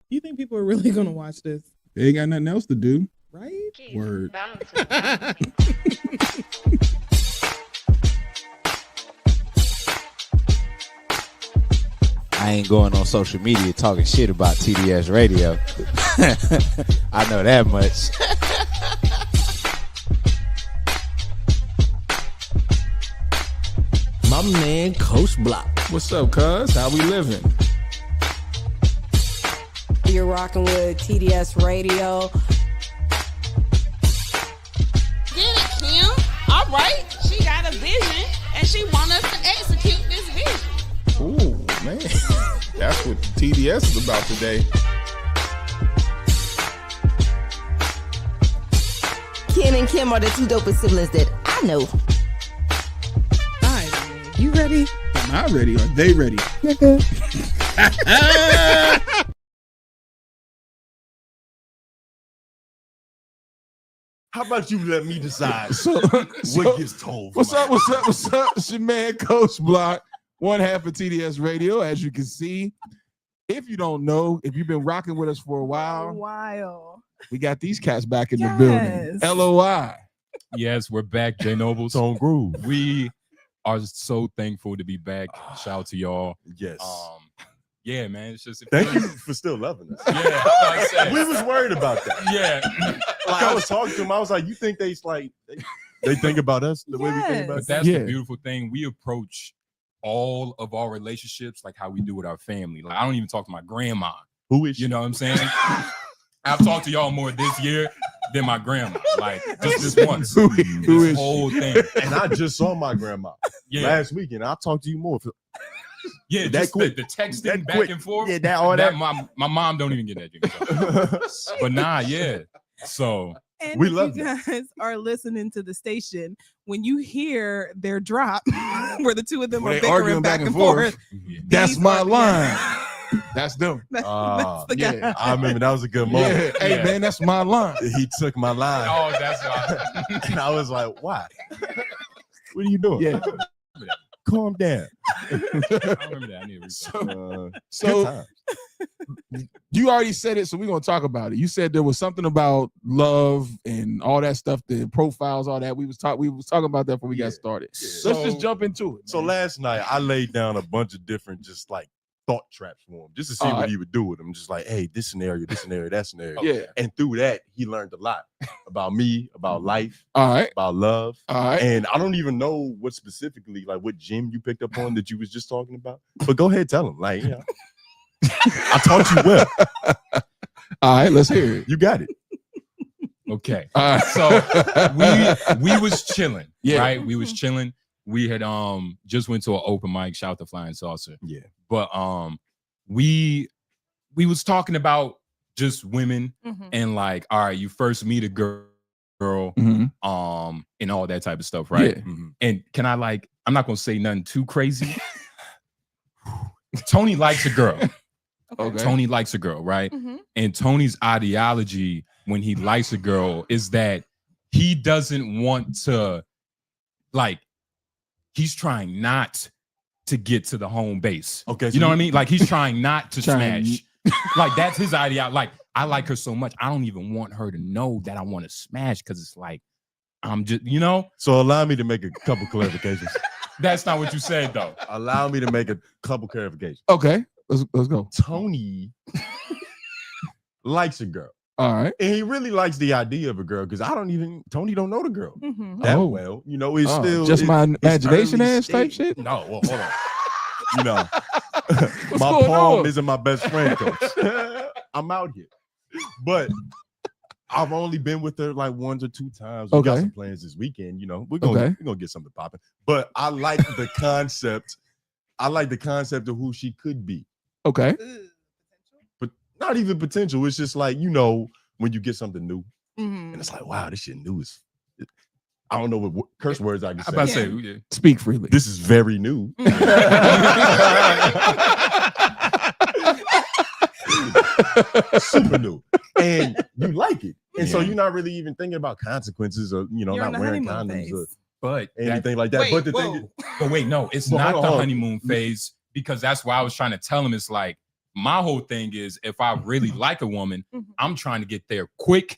You think people are really gonna watch this, They ain't got nothing else to do. right? Word. I ain't going on social media talking shit about TDS Radio. I know that much. My man, Coach Block. What's up, cuz? How we living? You're rocking with TDS Radio. Get it, Kim. All right. She got a vision, and she want us to execute this vision. Ooh, man. That's what TDS is about today. Ken and Kim are the two dopest siblings that I know. All right, you ready? Am I ready? Are they ready? How about you let me decide So, what gets told? What's up? It's your man, Coach Block, one half of TDS Radio. As you can see, if you don't know, if you've been rocking with us for a while, we got these cats back in the building. LOI. Yes, we're back, J Nobles. Tone Groove. We are so thankful to be back. Shout out to y'all. Yes. Yeah, man. It's just Thank you for still loving us. Yeah, like I said, We was worried about that. yeah. Like, I was talking to him. I was like, "You think they think about us the way we think about But us?" that's Yeah. the beautiful thing. We approach all of our relationships like how we do with our family. Like I don't even talk to my grandma. Who is she? You know what I'm saying? I've talked to y'all more this year than my grandma. Like just this once. Who This is whole thing. And I just saw my grandma Yeah. last weekend. I'll talk to you more. Yeah, that just quick. the texting That back quick. and forth. Yeah, that all that. My mom don't even get that. Jigga. But nah, yeah. So And We if love you this. guys are listening to the station, when you hear their drop, where the two of them Where are they arguing bickering back and forth, That's these my are- line. That's them. That's the yeah. guy. I remember that was a good Yeah. moment. Hey, Yeah. man, that's my line. He took my line, oh, that's awesome. and I was like, "Why? What are you doing? Yeah. Calm down." I remember that. I need to research. Good So times. you already said it, so we're gonna talk about it. You said there was something about love and all that stuff, the profiles, all that. We was talking about that before we got started. Yeah. Let's just jump into it. So man. last night I laid down a bunch of different just like thought traps for him, just to see All what right. he would do with them. Just like, hey, this scenario, that scenario. Yeah. And through that, he learned a lot about me, about life, All right. about love. All right. And I don't even know what specifically, like what gym you picked up on that you was just talking about. But go ahead, tell him. Like, you know, I taught you well. All right. Let's hear it. You got it. Okay. All right. So we was chilling. Yeah. Right. We was chilling. We had just went to an open mic. Shout out to Flying Saucer. Yeah. But we was talking about just women Mhm. and like, all right, you first meet a girl, Mhm. and all that type of stuff, right? Yeah. Mhm. And can I like, I'm not gonna say nothing too crazy. Tony likes a girl. Okay. Tony likes a girl, right? Mhm. And Tony's ideology when he likes a girl is that he doesn't want to, like, he's trying not to get to the home base. Okay. You know what I mean? Like he's trying not to Trying- smash. Like that's his idea. Like I like her so much, I don't even want her to know that I want to smash because it's like I'm just, you know, So allow me to make a couple clarifications. that's not what you said though. Allow me to make a couple clarifications. Okay. Let's go. Tony likes a girl. All right. And he really likes the idea of a girl because Tony don't know the girl Mhm. that Oh. well. You know, it's Oh, still just my it's imagination early ass type stage. shit? No, well, hold on. You know, What's my going palm on? isn't my best friend, coach. I'm out here. But I've only been with her like 1 or 2 times. We got Okay. some plans this weekend. You know, we're Okay. gonna get something popping. But I like the concept. I like the concept of who she could be. Okay. But not even potential. It's just like, you know, when you get something new Mhm. and it's like, wow, this shit new is. I don't know what curse words I can I'm say. about to say, yeah. Speak freely. This is very new. Super new. And you like it. And so Yeah. you're not really even thinking about consequences or, you know, You're in not the wearing honeymoon condoms or phase. but that, anything like that. Wait, but the whoa. thing is, but wait, no, it's Well, not hold the on. honeymoon phase because that's why I was trying to tell him. It's like My whole thing is if I really like a woman, I'm trying to get there quick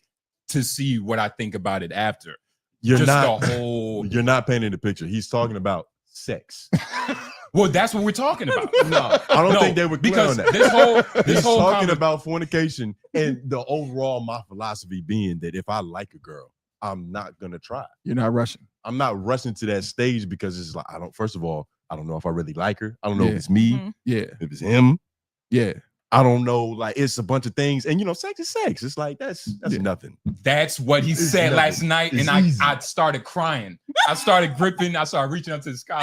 to see what I think about it after. You're Just not the whole. You're not painting the picture. He's talking about sex. Well, that's what we're talking about. No, I don't think they were clear because on that. this He's whole talking about fornication and the overall my philosophy being that if I like a girl, I'm not gonna try. You're not rushing. I'm not rushing to that stage because it's like first of all, I don't know if I really like her. I don't know if it's me, Yeah. if it's him. Yeah. I don't know. Like it's a bunch of things, and sex is sex. It's like that's nothing. That's what he said nothing. last night, It's and easy. I started crying. I started gripping. I started reaching up to the sky.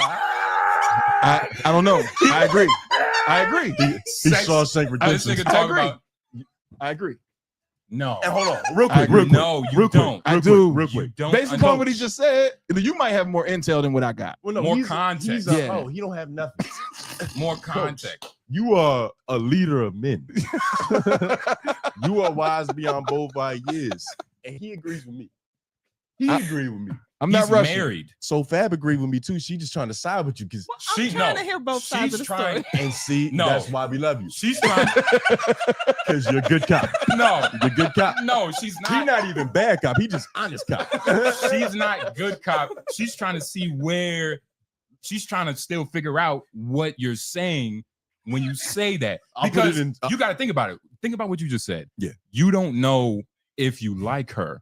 I don't know. I agree. He saw Shawshank This Redemption. nigga talking agree. about I agree. no. And hold on, real I quick, agree. real quick. No, you real quick, don't. I real do. quick, real You quick. don't. Based upon what he just said, you might have more intel than what I got. Well, no, More he's context. Yeah. He don't have nothing. More context. You are a leader of men. You are wise beyond both our years, and he agrees with me. He agreed with me. I'm not He's rushing. married. So Fab agreed with me too. She just trying to side with you because I'm trying to hear both sides of the story. and see No. that's why we love you She's trying. because you're a good cop. No, You're a good cop. no, she's He not. not even bad cop. He just honest cop. She's not good cop. She's trying to see where. She's trying to still figure out what you're saying when you say that. I'll put Because it in- you got to think about it. Think about what you just said. Yeah. You don't know if you like her.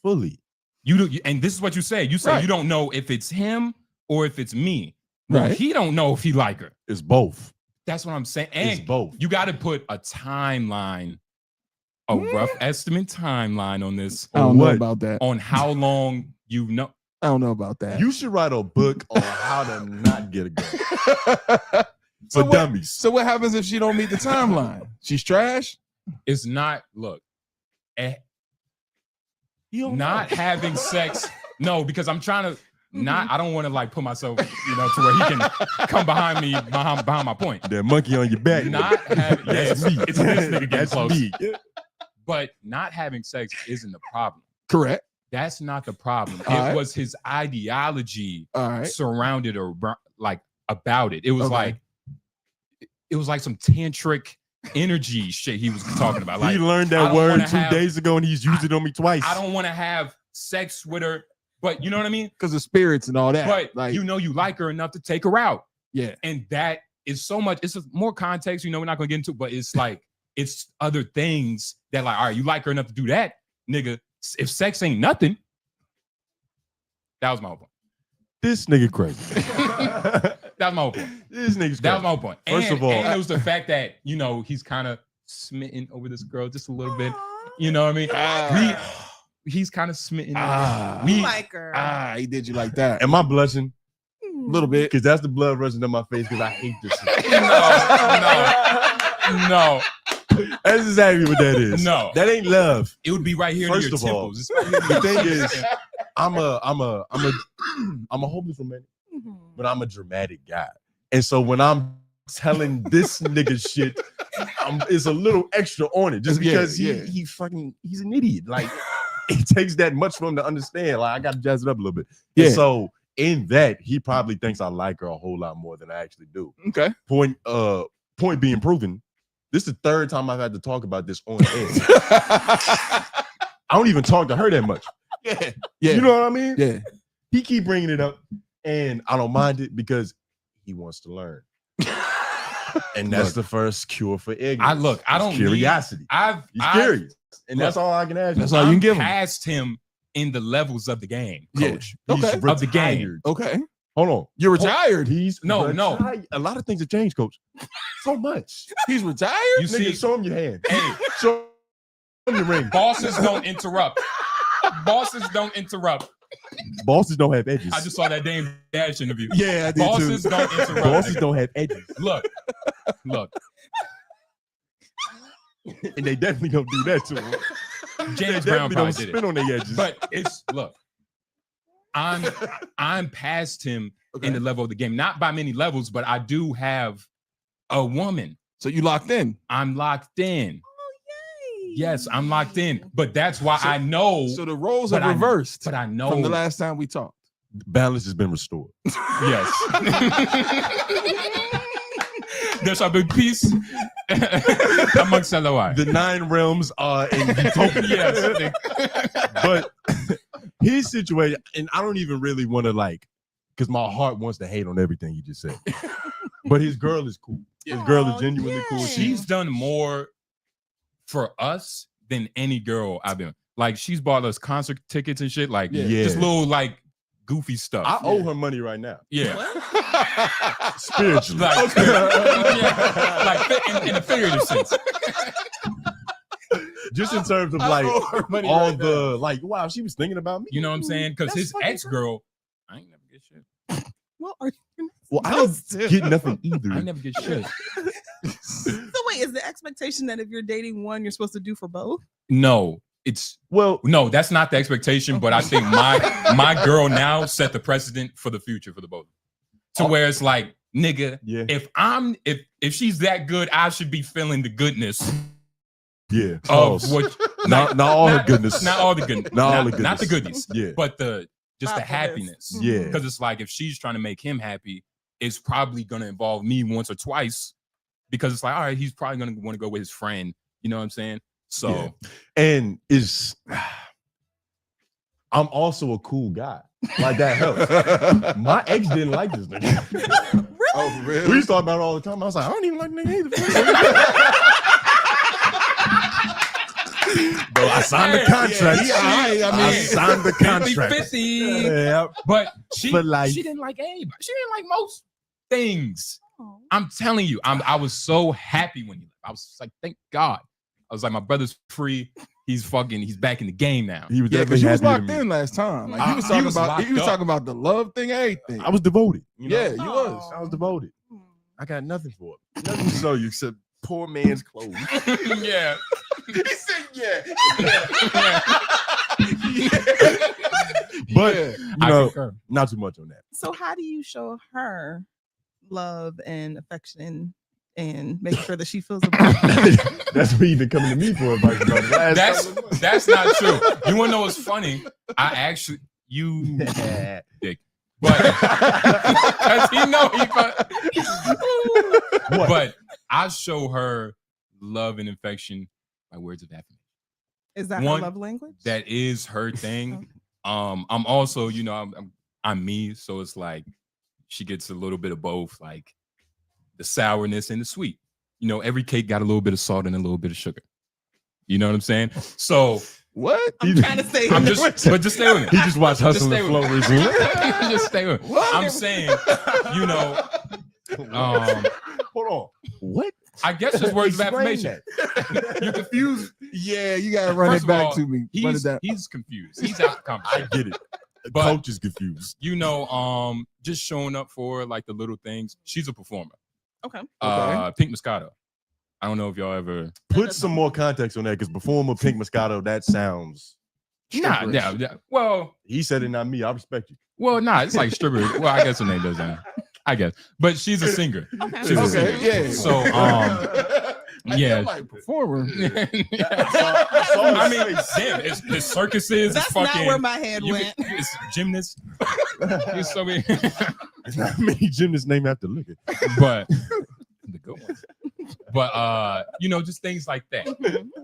Fully. You do, and this is what you say. You say Right. you don't know if it's him or if it's me. Well, Right. he don't know if he like her. It's both. That's what I'm saying. It's And both. you got to put a timeline, a rough estimate timeline on this, I don't know what? about that. on how long you know. I don't know about that. You should write a book on how to not get a girl So for what- dummies. So what happens if she don't meet the timeline? She's trash? It's not, look, You don't not know. having sex. No, because I'm trying to not, I don't want to like put myself, to where he can come behind me, behind my point. That monkey on your back. Not having, yeah, That's it's, me. it's this nigga getting That's close. me. But not having sex isn't the problem. Correct. That's not the problem. All It right. was his ideology All right. surrounded or like about it. It was Okay. like some tantric energy shit he was talking about. Like He learned I that don't word wanna 2 have- days ago and he's used it on me twice. I don't want to have sex with her, but you know what I mean? Because of spirits and all that. But like, you know you like her enough to take her out. yeah. And that is so much, it's more context, we're not gonna get into, but it's like it's other things that like, all right, you like her enough to do that, nigga. If sex ain't nothing, that was my whole point. This nigga crazy. That was my whole point. This nigga's That was crazy. my whole point. First And- of all, and it was the fact that he's kind of smitten over this girl just a little bit. You know what I mean? He's kind of smitten. You like her. He did you like that. Am I blushing? A little bit. Because that's the blood rushing down my face because I hate this shit. No. That's exactly what that is. No. That ain't love. It would be right here First near your of all, temples. It's right here The near your thing is, temples. I'm a hopeless romantic, but I'm a dramatic guy. And so when I'm telling this nigga shit, it's a little extra on it just Yeah, because yeah. he's an idiot. Like it takes that much for him to understand. Like I got to jazz it up a little bit. Yeah. And so in that, he probably thinks I like her a whole lot more than I actually do. Okay. Point being proven. This is the third time I've had to talk about this on air. I don't even talk to her that much. Yeah. Yeah. You know what I mean? Yeah. He keep bringing it up, and I don't mind it because he wants to learn. And that's the first cure for ignorance. I don't It's curiosity. He's curious, and that's all I can ask. That's all you can give him. Past him in the levels of the game, Yeah. coach. Okay. Of the game. Okay. Hold on. You're retired. He's No. retired. A lot of things have changed, coach. So much. He's retired. You Nigga, see, show him your hand. hey, Show him your ring. bosses don't interrupt. Bosses don't interrupt. Bosses don't have edges. I just saw that Dame Dash interview. Yeah, I did Bosses too. don't interrupt. Bosses don't have edges, Look. and they definitely don't do that to him. James They Brown definitely probably don't did spin it. on their edges. But it's I'm past him in the level of the game. Not by many levels, but I do have a woman. So you locked in. I'm locked in. Yes, I'm locked in. But that's why I know. So the roles But are I- reversed but I know from the last time we talked. Balance has been restored. Yes. There shall be peace amongst LOI. The 9 realms are in utopia. Yes. But his situation, and I don't even really want to because my heart wants to hate on everything he just said. But his girl is cool. His girl is genuinely cool. She's done more for us than any girl I've been. Like, she's bought us concert tickets and shit. Like, just little goofy stuff. I owe her money right now. Yeah. Spiritually. Like in a figurative sense. Just in terms of wow, she was thinking about me. You know what I'm saying? Because his ex-girl, I ain't never get shit. Well, I don't get nothing either. I never get shit. So wait, is the expectation that if you're dating one, you're supposed to do for both? No, no, that's not the expectation. Okay. But I think my girl now set the precedent for the future for the both. To where it's like, nigga, if she's that good, I should be feeling the goodness. Yeah. Of what? Not all the goodness. Not all the goodness. Not all the goodness. Not the goodies. Yeah. But the happiness. Yeah. Because it's like, if she's trying to make him happy, it's probably gonna involve me once or twice. Because it's like, all right, he's probably gonna want to go with his friend. You know what I'm saying? So, and I'm also a cool guy. Like, that helps. My ex didn't like this nigga. Really? Oh, really? We used to talk about it all the time. I was like, I don't even like nigga either. Bro, I signed the contract. I signed the contract. 50-50. Yeah. But she For life. didn't like Abe. She didn't like most things. I'm telling you, I was so happy when he left. I was like, thank God. I was like, my brother's free. He's back in the game now. He was because definitely you was happy locked to me. in last time. Like, He was talking about the love thing, everything. I was devoted. You know? Yeah, you was. I was devoted. I got nothing for it. Nothing to show you except poor man's clothes. Yeah. He said, yeah. But I you know, concur. not too much on that. So how do you show her love and affection and make sure that she feels about it? That's what you've been coming to me for advice about the last couple of months. That's not true. You want to know what's funny? I actually dick. But because he know but I show her love and affection by words of affirmation. Is that her love language? That is her thing. I'm also, I'm me, so it's like she gets a little bit of both, like the sourness and the sweet. Every cake got a little bit of salt and a little bit of sugar. You know what I'm saying? So what? I'm trying to say. But just stay with me. He just watched Hustle and Flow recently. Just stay with me. What? I'm saying, hold on. What? I guess it's words of Explain affirmation. You're confused. Yeah, you gotta run First it back of all, to me. Run it down. He's confused. He's out of I conversation. get it. The But- coach is confused. Just showing up for like the little things. She's a performer. Okay. Pink Moscato. I don't know if y'all ever. Put some more context on that, because performer Pink Moscato, that sounds. Nah. Well, He said it, not me. I respect you. it's like stripper. Well, I guess her name doesn't. I guess, but she's a singer. Okay. She's a singer. yeah. So, yeah. I'm like performer. I mean, damn, it's circuses. That's it's fucking. not where my head went. It's gymnasts. It's so many, There's not many gymnasts named after Liquor. but the good ones. But just things like that.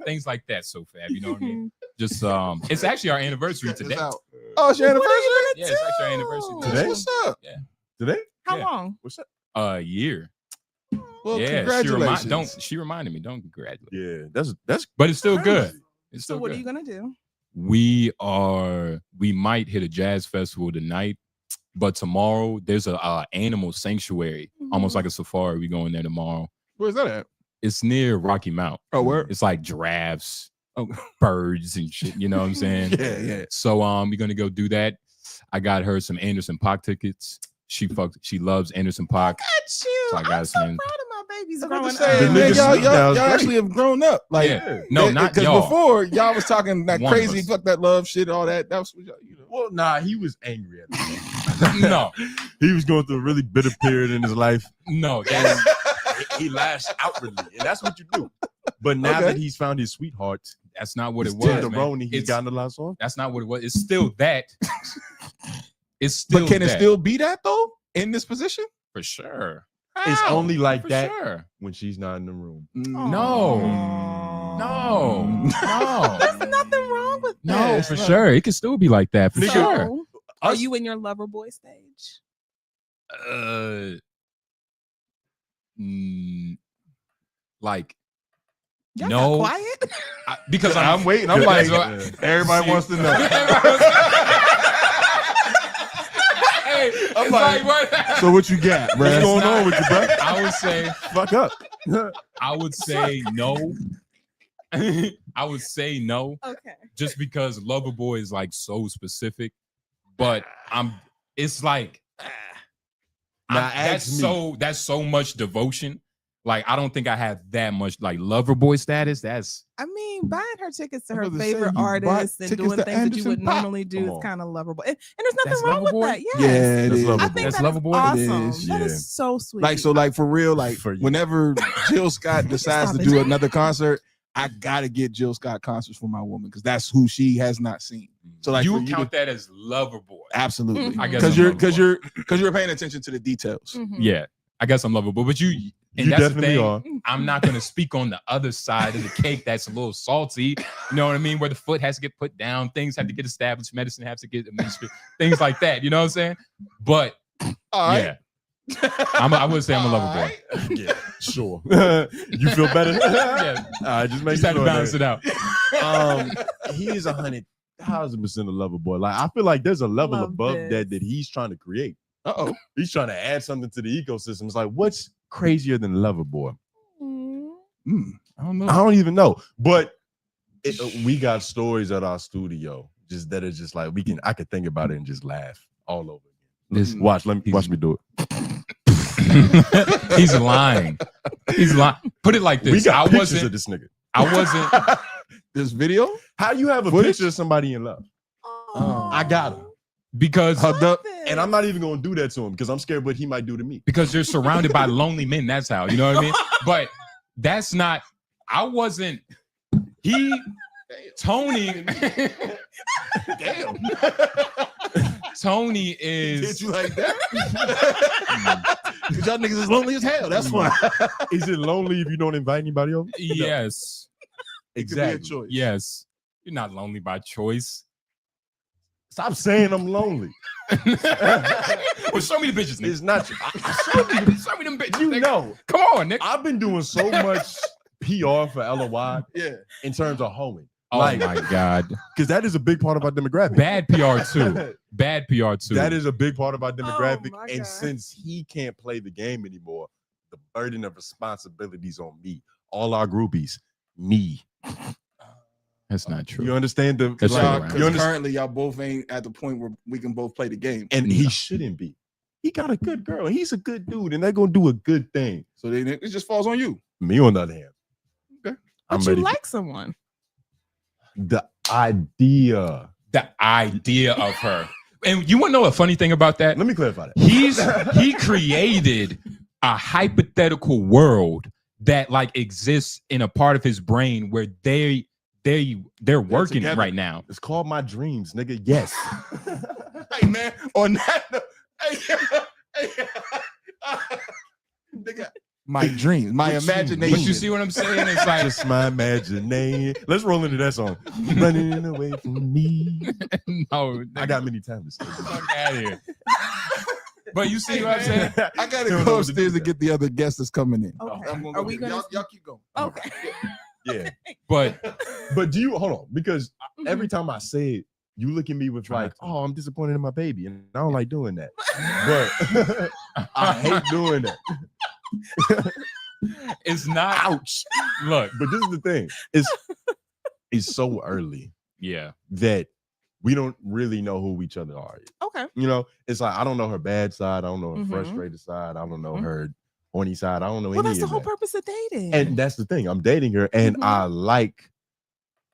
Things like that. So fab, you know what I mean? Just it's actually our anniversary today. Oh, it's your anniversary? Yeah, it's actually our anniversary Today? What's up? Today? How Yeah. long? What's up? A year. Well, Yeah, congratulations. she reminded me. Don't congratulate. Yeah, that's But it's still crazy. good. It's So still what good. are you gonna do? We might hit a jazz festival tonight, but tomorrow there's a animal sanctuary, almost like a safari. We going there tomorrow. Where's that at? It's near Rocky Mount. Oh, where? It's like giraffes, birds and shit. You know what I'm saying? Yeah. So we're gonna go do that. I got her some Anderson .Paak tickets. She loves Anderson .Paak. Got you. So I got I'm so some- proud of my babies I'm growing just saying, up. The man, niggas y'all sleep now is great. actually have grown up. Like, Yeah. No, not because y'all. before y'all was talking that One of crazy, us. fuck that love shit, all that. That was, Well, nah, he was angry at me. No, He was going through a really bitter period in his life. no. And he lashed outwardly, and that's what you do. But now Okay. that he's found his sweetheart, That's not what his it was. man. tenderoni, he's It's- gotten a lot soft. That's not what it was. It's still that. It's still but can it that, still be that though in this position? for sure? It's How? only like For that sure. when she's not in the room. No. There's nothing wrong with No, this. for sure. It can still be like that. For Nigga, sure. So, are you in your lover boy stage? Like, Y'all no. got quiet. Because I'm waiting. I'm like, everybody See- wants to know. Hey, I'm it's like, what? So what you got, bro? What's going on with you, bro? I would say, Fuck up. I would say no. I would say no, Okay. just because Loverboy is like so specific. But it's like, Now, ask me. that's so much devotion. Like, I don't think I have that much like Loverboy status. That's I mean, buying her tickets to her I was about to say, favorite you bought artists and tickets doing to things that you Anderson would .Paak. normally do Come is on. kind of lovable. And there's nothing That's wrong with Loverboy? that. Yes. Yeah, it That's is. lovable. I think That's that is Loverboy? awesome. It is, That yeah. is so sweet. Like, so like for real, like For you. whenever Jill Scott decides to Stop do it. another concert, I gotta get Jill Scott concerts for my woman because that's who she has not seen. So like you for count to- that as Loverboy. absolutely. Mhm. I guess Because I'm you're Loverboy. because you're paying attention to the details. Mhm. Yeah, I guess I'm Loverboy. But and You that's the definitely thing. are. I'm not going to speak on the other side of the cake that's a little salty. You know what I mean? Where the foot has to get put down, things have to get established, medicine has to get administered, things like that. You know what I'm saying? But yeah, I would say I'm a lover boy. Yeah, sure. You feel better? Yeah, Just make just had to sure balance that, it out. He is 100,000% a lover boy. Like I feel like there's a level Love above this. that he's trying to create. Uh-oh. He's trying to add something to the ecosystem. It's like, what's crazier than lover boy? I don't know. I don't even know. But we got stories at our studio just that are just like I could think about it and just laugh all over again. Watch me do it. He's lying. He's lying. Put it like this. We got I pictures wasn't. of this nigga. I wasn't. This video How do you have a Footage? picture of somebody in love? I got him. Because hugged up. And I'm not even gonna do that to him because I'm scared what he might do to me. you're surrounded by lonely men. That's how. You know what I mean? But that's not. I wasn't. Tony. Damn. Tony Did is. you like that? Because y'all niggas is lonely as hell. That's why. Is it lonely if you don't invite anybody over? Yes. It could be a choice. Yes. You're not lonely by choice. Stop saying I'm lonely. Well, show me the bitches, nigga. It's not. Show me them bitches. You nigga. know, Come on, nigga. I've been doing so much PR for LOY Yeah. in terms of hoeing. Oh Like, my God. because that is a big part of our demographic. Bad PR too. Bad PR too. That is a big part of our demographic. my And God. since he can't play the game anymore, the burden of responsibilities on me. All our groupies, me. That's not true. You understand the That's like, true, Y'all, right? you because understand? currently y'all both ain't at the point where we can both play the game. And he shouldn't be. He got a good girl. And he's a good dude, and they're gonna do a good thing. So then it just falls on you. Me on the other hand, Okay. I'm But ready. you like someone. The idea. The idea of her. And you want to know a funny thing about that? Let me clarify that. He created a hypothetical world that like exists in a part of his brain where they're working together. right now. It's called my dreams, nigga. Yes. Hey man, on that note, nigga, my dreams, my What you- imagination. But you see what I'm saying? It's like Just my imagination. Let's roll into that song. Running away from me. no, I got many times. fuck out of here. But you see Hey, what I'm man, saying? I gotta Don't know go what to do upstairs to with get the other guest that's coming in. Okay. I'm gonna Are go we get- gonna? y'all keep going. Okay. Yeah. But But do you hold on? Because Mm-hmm. every time I say it, you look at me with Try like, to. oh, I'm disappointed in my baby. And I don't like doing that. But I hate doing that. it's not. Ouch. Look, But this is the thing. It's so early yeah. that we don't really know who each other are. Okay. You know, it's like I don't know her bad side, I don't know her Mhm. frustrated side, I don't know Mhm. her horny side, I don't know Well, any that's the of whole that. purpose of dating. And that's the thing. I'm dating her and Mhm. I like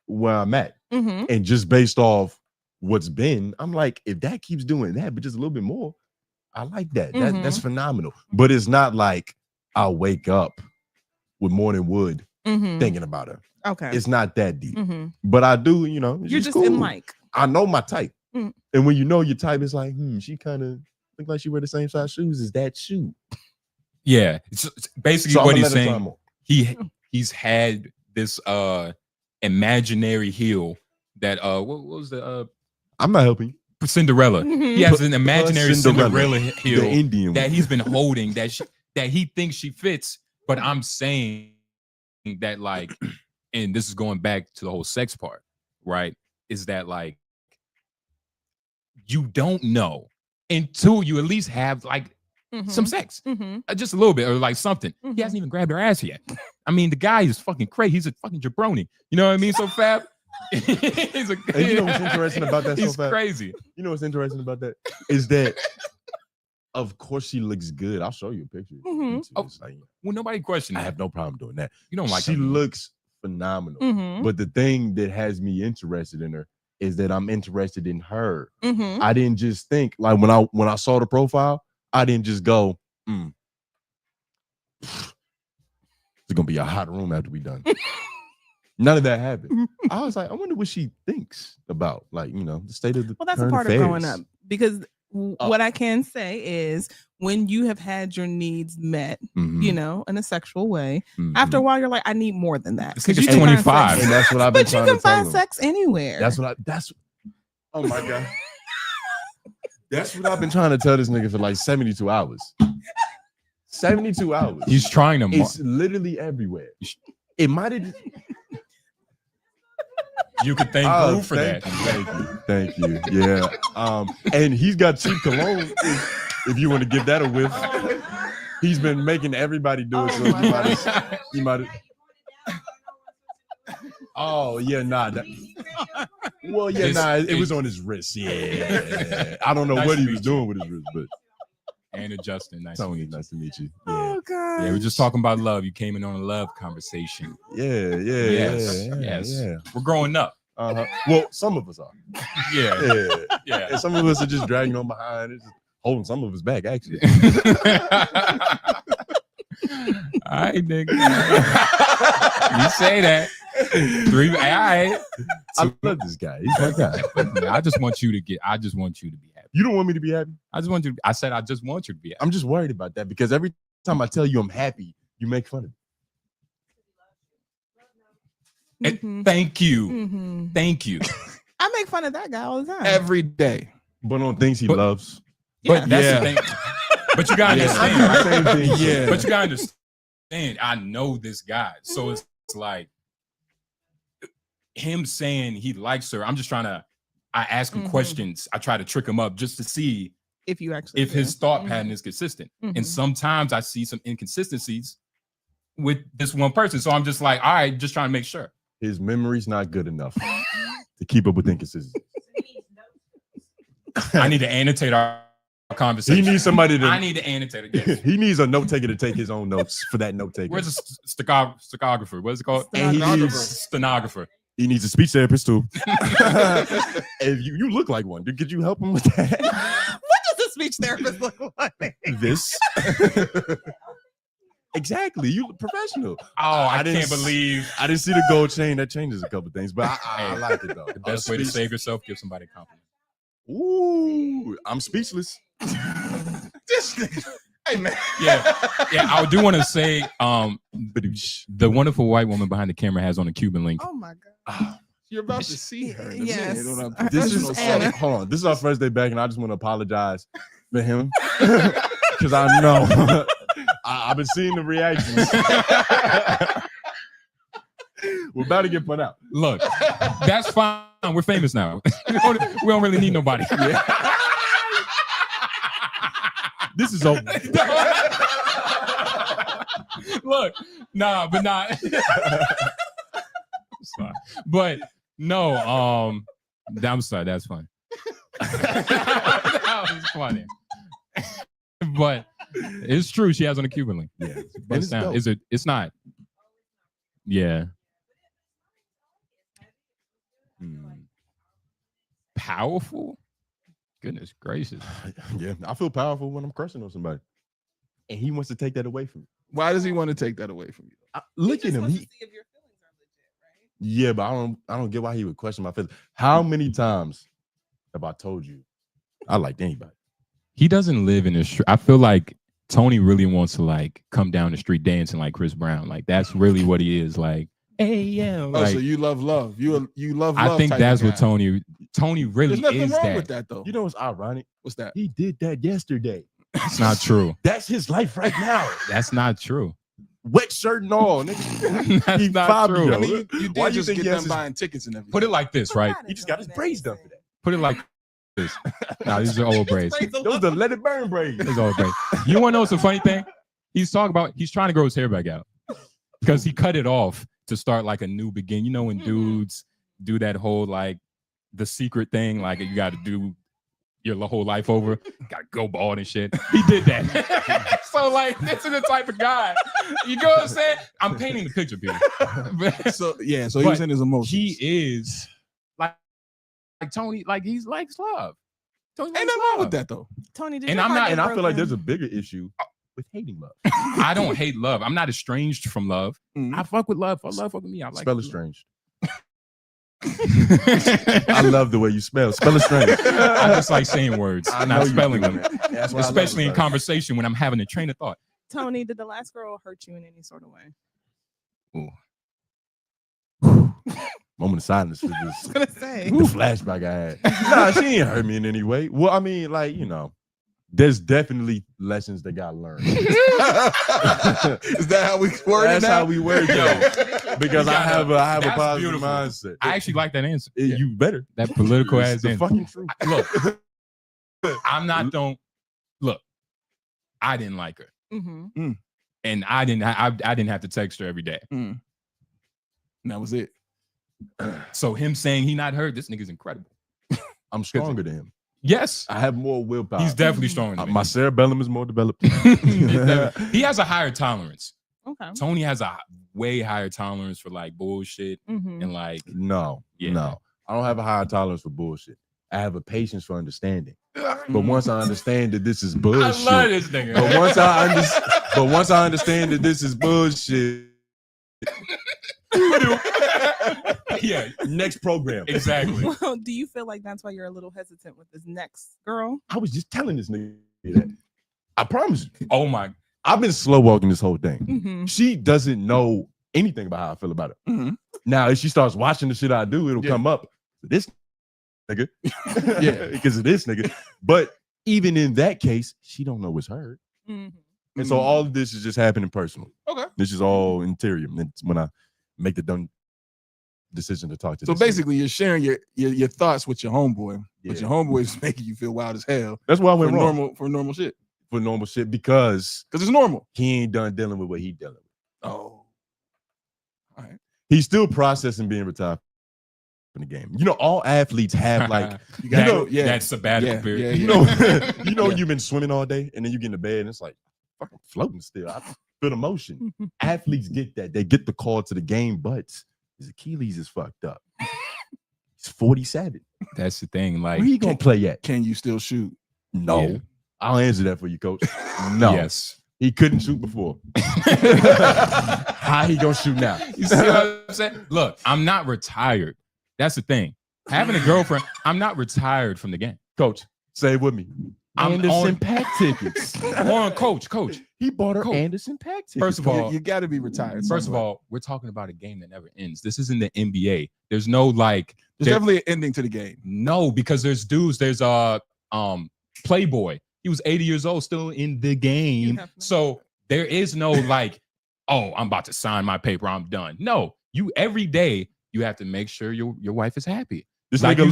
where I'm at. Mhm. And just based off what's been, I'm like, if that keeps doing that, but just a little bit more, I like that. That's phenomenal. But it's not like I'll wake up with morning wood Mhm. thinking about her. Okay. It's not that deep. Mhm. But I do, you know, You're she's just cool. in like. I know my type. Mm. And when you know your type, it's like, she kind of look like she wear the same size shoes as that shoe. Yeah, it's basically So what I'ma he's let her try saying. more. He's had this imaginary heel that what was the I'm not helping you. Cinderella. He has an imaginary Cinderella the heel Indian that one. he's been holding that he thinks she fits. But I'm saying that like, and this is going back to the whole sex part, right? Is that like you don't know until you at least have like some sex, just a little bit or like something. He hasn't even grabbed her ass yet. I mean, the guy is fucking crazy. He's a fucking jabroni. You know what I mean? So Fab. He's a, And you know what's interesting about that? He's so Fab? crazy. You know what's interesting about that is that, of course, she looks good. I'll show you a picture. Oh, It's like, well, nobody questioned I that. have no problem doing that. You don't like she her. looks phenomenal. But the thing that has me interested in her is that I'm interested in her. I didn't just think like when I saw the profile, I didn't just go, it's gonna be a hot room after we done. None of that happened. I was like, I wonder what she thinks about, like, you know, the state of the. Well, that's a current part of growing affairs. up because what I can say is when you have had your needs met, you know, in a sexual way, after a while you're like, I need more than that. This nigga's You can find 25. sex- And that's what I've been But you trying can to tell find them. sex anywhere. Oh my God. That's what I've been trying to tell this nigga for like 72 hours. 72 hours. He's trying to. It's literally everywhere. It might have. You could thank Brew for that. Thank you. Yeah. And he's got cheap cologne. If you want to give that a whiff, he's been making everybody do it. So he might have. Oh yeah, nah. Well, yeah, nah. It was on his wrist. Yeah. I don't know Nice what to he meet was doing with his wrist, but Anna Justin, nice. Tony, nice to meet you. Yeah. Oh God. Yeah, we're just talking about love. You came in on a love conversation. Yeah. We're growing up. Well, some of us are. Yeah. And some of us are just dragging on behind. It's just holding some of us back, actually. All right, nigga. You say that. All right. I love this guy. He's my guy. I just want you to be happy. You don't want me to be happy? I just want you. I said I just want you to be happy. I'm just worried about that because every time I tell you I'm happy, you make fun of me. And thank you. Thank you. I make fun of that guy all the time. Every day. But on things he loves. But that's the thing. But you gotta understand. Right? Same thing. Yeah. But you gotta understand. I know this guy, so it's like him saying he likes her. I'm just trying to. I ask him questions. I try to trick him up just to see if you actually his thought pattern is consistent. And sometimes I see some inconsistencies with this one person. So I'm just like, all right, just trying to make sure. His memory's not good enough to keep up with inconsistency. I need to annotate our conversation. He needs somebody to. I need to annotate it. Yes. He needs a note taker to take his own notes for that note taker. Where's the stenographer? What is it called? Stenographer. He needs a speech therapist too. If you look like one, could you help him with that? What does a speech therapist look like? This. Exactly. You look professional. Oh, I can't believe I didn't see the gold chain. That changes a couple things, but I like it though. the best way to save yourself, give somebody a compliment. Ooh, I'm speechless. This nigga. Hey man. Yeah. I do want to say, the wonderful white woman behind the camera has on a Cuban link. Oh my God. You're about to see her. In a Yes. minute on our This professional is side. hold on. This is our first day back, and I just want to apologize for him because I know I've been seeing the reactions. We're about to get put out. Look, that's fine. We're famous now. we don't really need nobody. This is over. Look, but not. Sorry. But no, I'm sorry, that's funny. That was funny. But it's true, she has on a Cuban link. Yeah, But it's not. It's not. Yeah. Powerful? Goodness gracious. Yeah, I feel powerful when I'm crushing on somebody, and he wants to take that away from me. Why does he want to take that away from you? Look at him. Yeah, but I don't get why he would question my feelings. How many times have I told you I liked anybody? He doesn't live in this. I feel like Tony really wants to like come down the street dancing like Chris Brown. Like that's really what he is. Like, hey, yeah. Oh, like, so you love love. You love love. I think type that's of what guy. Tony really There's nothing is. wrong with that though. You know what's ironic? What's that? He did that yesterday. That's not true. That's his life right now. That's not true. Wet shirt and all, nigga. That's He not Fabio. true. I mean, you Why did you just think get he them has his- buying tickets and everything. Put it like this, right? He just got his braids done today. Put it like this. Nah, these are old braids. Those are let it burn braids. These are old braids. You want to know what's the funny thing? He's trying to grow his hair back out because he cut it off to start like a new begin. You know when dudes do that whole like the secret thing, like you got to do your whole life over, got to go bald and shit. He did that. So like this is the type of guy. You know what I'm saying? I'm painting the picture, people. So yeah, so he was in his emotions. He is like Tony, like he's likes love. Tony Ain't likes nothing wrong love. with that though. Tony, did And your I'm heart not- get And I feel like broken? there's a bigger issue with hating love. I don't hate love. I'm not estranged from love. Mhm. I fuck with love. Love fuck with me. I like Spell it. estranged. I love the way you spell. Spell estranged. I just like saying words, I know not you spelling do, them, man. That's why I love especially in it. conversation when I'm having a train of thought. Tony, did the last girl hurt you in any sort of way? Moment of silence for I was this. gonna say. The flashback I had. Nah, she ain't hurt me in any way. Well, I mean, like, you know, there's definitely lessons that got learned. Is that how we word it That's now? how we word it. Because I have a That's positive beautiful. mindset. I actually like that answer. You better. That political It's ass the answer. fucking truth. Look, I'm not don't look. I didn't like her, Mm-hmm. and I didn't have to text her every day. And that was it. So him saying he not hurt, this nigga's incredible. I'm stronger than him. Yes, I have more willpower. he's definitely stronger than me. My cerebellum is more developed. He has a higher tolerance. Okay. Tony has a way higher tolerance for like bullshit Mm-hmm. and like No, Yeah. no. I don't have a higher tolerance for bullshit. I have a patience for understanding. But once I understand that this is bullshit, I love this nigga. but once I understand that this is bullshit, Yeah, next program. exactly. Well, do you feel like that's why you're a little hesitant with this next girl? I was just telling this nigga that. I promise you. Oh my, I've been slow walking this whole thing. Mm-hmm. She doesn't know anything about how I feel about it. Mhm. Now, if she starts watching the shit I do, it'll Yeah. come up. This nigga. Yeah. Because of this nigga. But even in that case, she don't know it's her. Mm-hmm. And so all of this is just happening personal. Okay. This is all interior. It's when I make the done decision to talk to So this nigga. basically, you're sharing your thoughts with your homeboy, but Yeah. your homeboy is making you feel wild as hell That's why I for went wrong normal shit. for normal shit because Because it's normal. he ain't done dealing with what he dealing with. Oh, all right. He's still processing being retired from the game. You know, all athletes have like, You that, got know, yeah. that sabbatical Yeah, period. yeah, you know, Yeah. you've been swimming all day and then you get in the bed and it's like fucking floating still. I feel the motion. Mm-hmm. Athletes get that. They get the call to the game, but his Achilles is fucked up. He's 47. That's the thing. Like, Where he gonna play at? Can you still shoot? No. Yeah. I'll answer that for you, coach. No. yes. He couldn't shoot before. How he gonna shoot now? You see what I'm saying? Look, I'm not retired. That's the thing. Having a girlfriend, I'm not retired from the game. Coach, say it with me. I'm Anderson on- Pack tickets. On coach. He bought her Coach. Anderson Pack tickets. First of all, You got to be retired. First of somewhere. all, we're talking about a game that never ends. This isn't the NBA. There's no like there's there- definitely an ending to the game. no, because there's dudes, there's Playboy. He was 80 years old, still in the game. Hefner. So there is no like, oh, I'm about to sign my paper, I'm done. No, you every day you have to make sure your wife is happy. This Like nigga,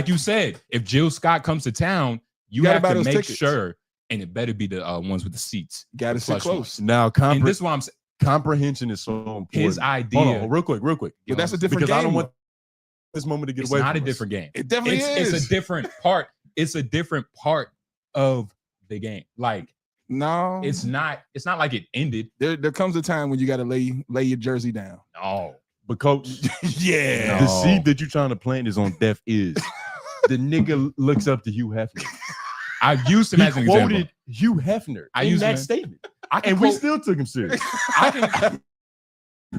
you said, if Jill Scott comes to town, you Gotta have buy to those make tickets. sure, and it better be the ones with the seats. Got to The sit plush close. ones. now And this is why I'm saying comprehension is so important. his idea. Hold on, real quick. But that's a different Because game. I don't want this moment to get It's away not a from us. different game. It definitely is. It's a different part. It's a different part of the game. Like no. it's not like it ended. There comes a time when you got to lay your jersey down. No. But coach, Yeah. the No. seed that you're trying to plant is on deaf ears. The nigga looks up to Hugh Hefner. I used him He as an example. quoted Hugh Hefner I in used that him- statement. I can And we quote- still took him serious. I can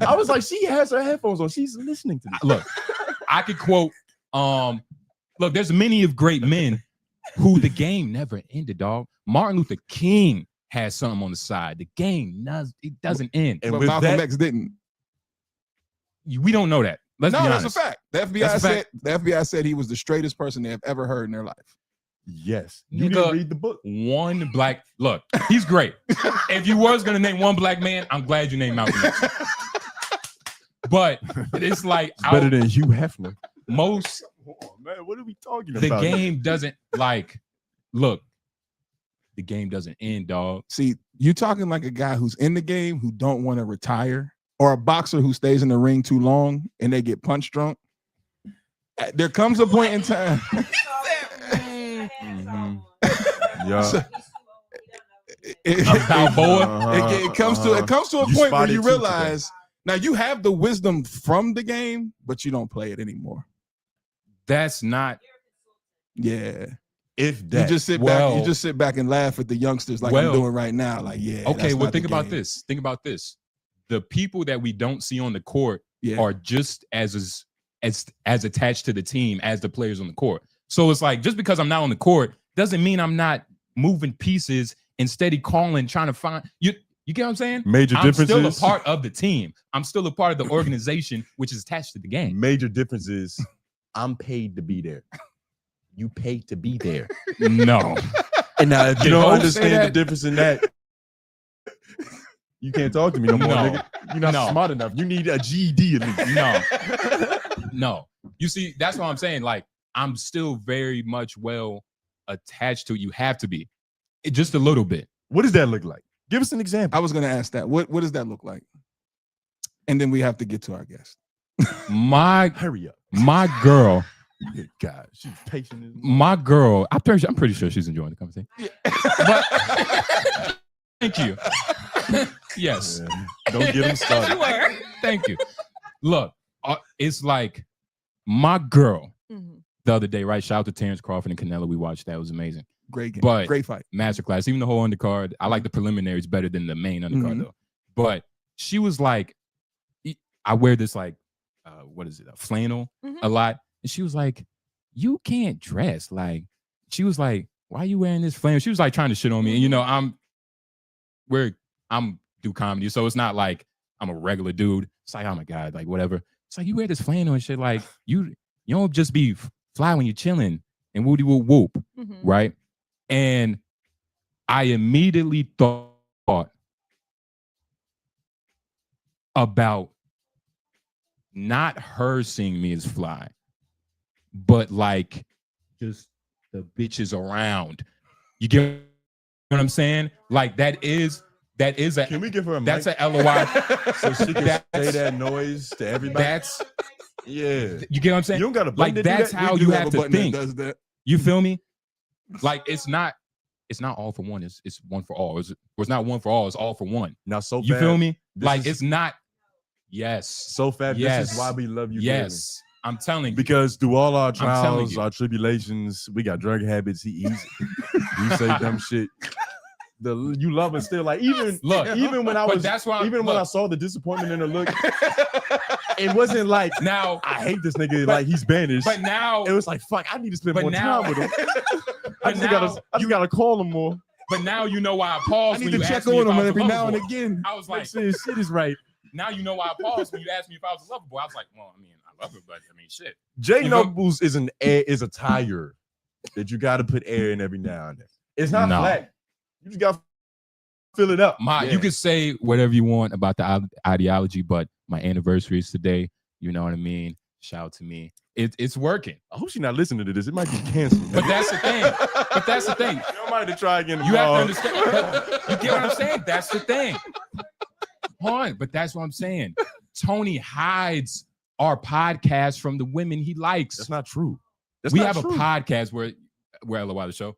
I was like, she has her headphones on. She's listening to this. look. I could quote. Look, there's many of great men who the game never ended. Dog. Martin Luther King has something on the side. The game doesn't end. And but Malcolm X didn't. We don't know that. Let's be honest. That's a fact. The FBI said he was the straightest person they have ever heard in their life. Yes. You didn't read the book. One black look, he's great. If you was gonna name one black man, I'm glad you named Malcolm X. But it's like it's better than Hugh Hefner. Most man, what are we talking about? The game here? doesn't like look. The game doesn't end, dog. See, you're talking like a guy who's in the game who don't want to retire, or a boxer who stays in the ring too long and they get punch drunk. There comes a point in time. Yeah. So, it comes to a point where you realize now you have the wisdom from the game, but you don't play it anymore. That's not. Yeah. If that, you just sit back and laugh at the youngsters like I'm doing right now. Like, yeah. Okay, well, think about this. Think about this. The people that we don't see on the court are just as attached to the team as the players on the court. So it's like, just because I'm not on the court doesn't mean I'm not moving pieces and steady calling, trying to find you. You get what I'm saying? Major differences. I'm still a part of the team. I'm still a part of the organization, which is attached to the game. Major differences. I'm paid to be there. You paid to be there. No. And now, if you don't understand the difference in that, you can't talk to me no more, nigga. You're not smart enough. You need a GED at least. No. You see, that's what I'm saying. Like, I'm still very much well attached to it. You have to be. Just a little bit. What does that look like? Give us an example. I was going to ask that. What does that look like? And then we have to get to our guest. Hurry up. My girl. Good God, she's patient. My girl, I'm pretty sure she's enjoying the conversation. Yeah. But, thank you. Yes. Yeah. Don't get him started. Thank you. Look, it's like my girl the other day, right? Shout out to Terrence Crawford and Canelo. We watched that. It was amazing. Great game. But great fight. Masterclass. Even the whole undercard. I like the preliminaries better than the main undercard, though. But she was like, I wear this like, what is it? A flannel a lot. And she was like, you can't dress. Like, she was like, why are you wearing this flannel? She was like trying to shit on me. And you know, I'm do comedy. So it's not like I'm a regular dude. It's like, oh my God, like whatever. It's like, you wear this flannel and shit. Like, you don't just be fly when you're chilling and woody whoop whoop. Right. And I immediately thought about not her seeing me as fly, but like just the bitches around. You get what I'm saying? Like that is a. Can we give her a that's mic? A LOI so she can say that noise to everybody? That's yeah. You get what I'm saying? You don't got to like that's that? How you have to think. Does that. You feel me? Like it's not all for one. It's one for all. It's not one for all. It's all for one. Now, so you feel me? Like it's not. Yes. So fat. This is why we love you. Yes. I'm telling you. Because through all our trials, our tribulations, we got drug habits. He say dumb shit. You love it still. Like even when I was when I saw the disappointment in her look, it wasn't like now I hate this nigga, like he's banished. But now it was like fuck, I need to spend more time with him. I just gotta call him more. But now you know why I paused. I need to check on him every now and again. I was like, shit is right. Now you know why I paused when you asked me if I was a lover boy. I was like, well, I mean, I love her, but I mean, shit. J Nobles is a tire that you got to put air in every now and then. It's not flat. You just got to fill it up. You can say whatever you want about the ideology, but my anniversary is today. You know what I mean? Shout out to me. It's working. I hope she's not listening to this. It might get canceled. But that's the thing. You might have to try again. You have to understand. But you get what I'm saying? That's the thing. But that's what I'm saying. Tony hides our podcast from the women he likes. That's not true. We have a podcast where LOI the show.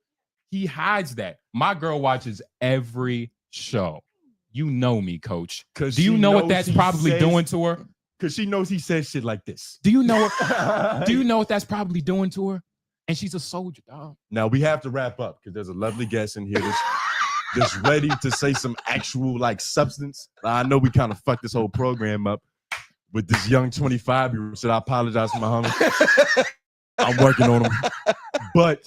He hides that. My girl watches every show. You know me, coach. Do you know what that's probably doing to her? Because she knows he says shit like this. Do you know what that's probably doing to her? And she's a soldier, dog. Now we have to wrap up because there's a lovely guest in here that's ready to say some actual like substance. I know we kind of fucked this whole program up with this young 25-year-old. So I apologize for my homie. I'm working on him. But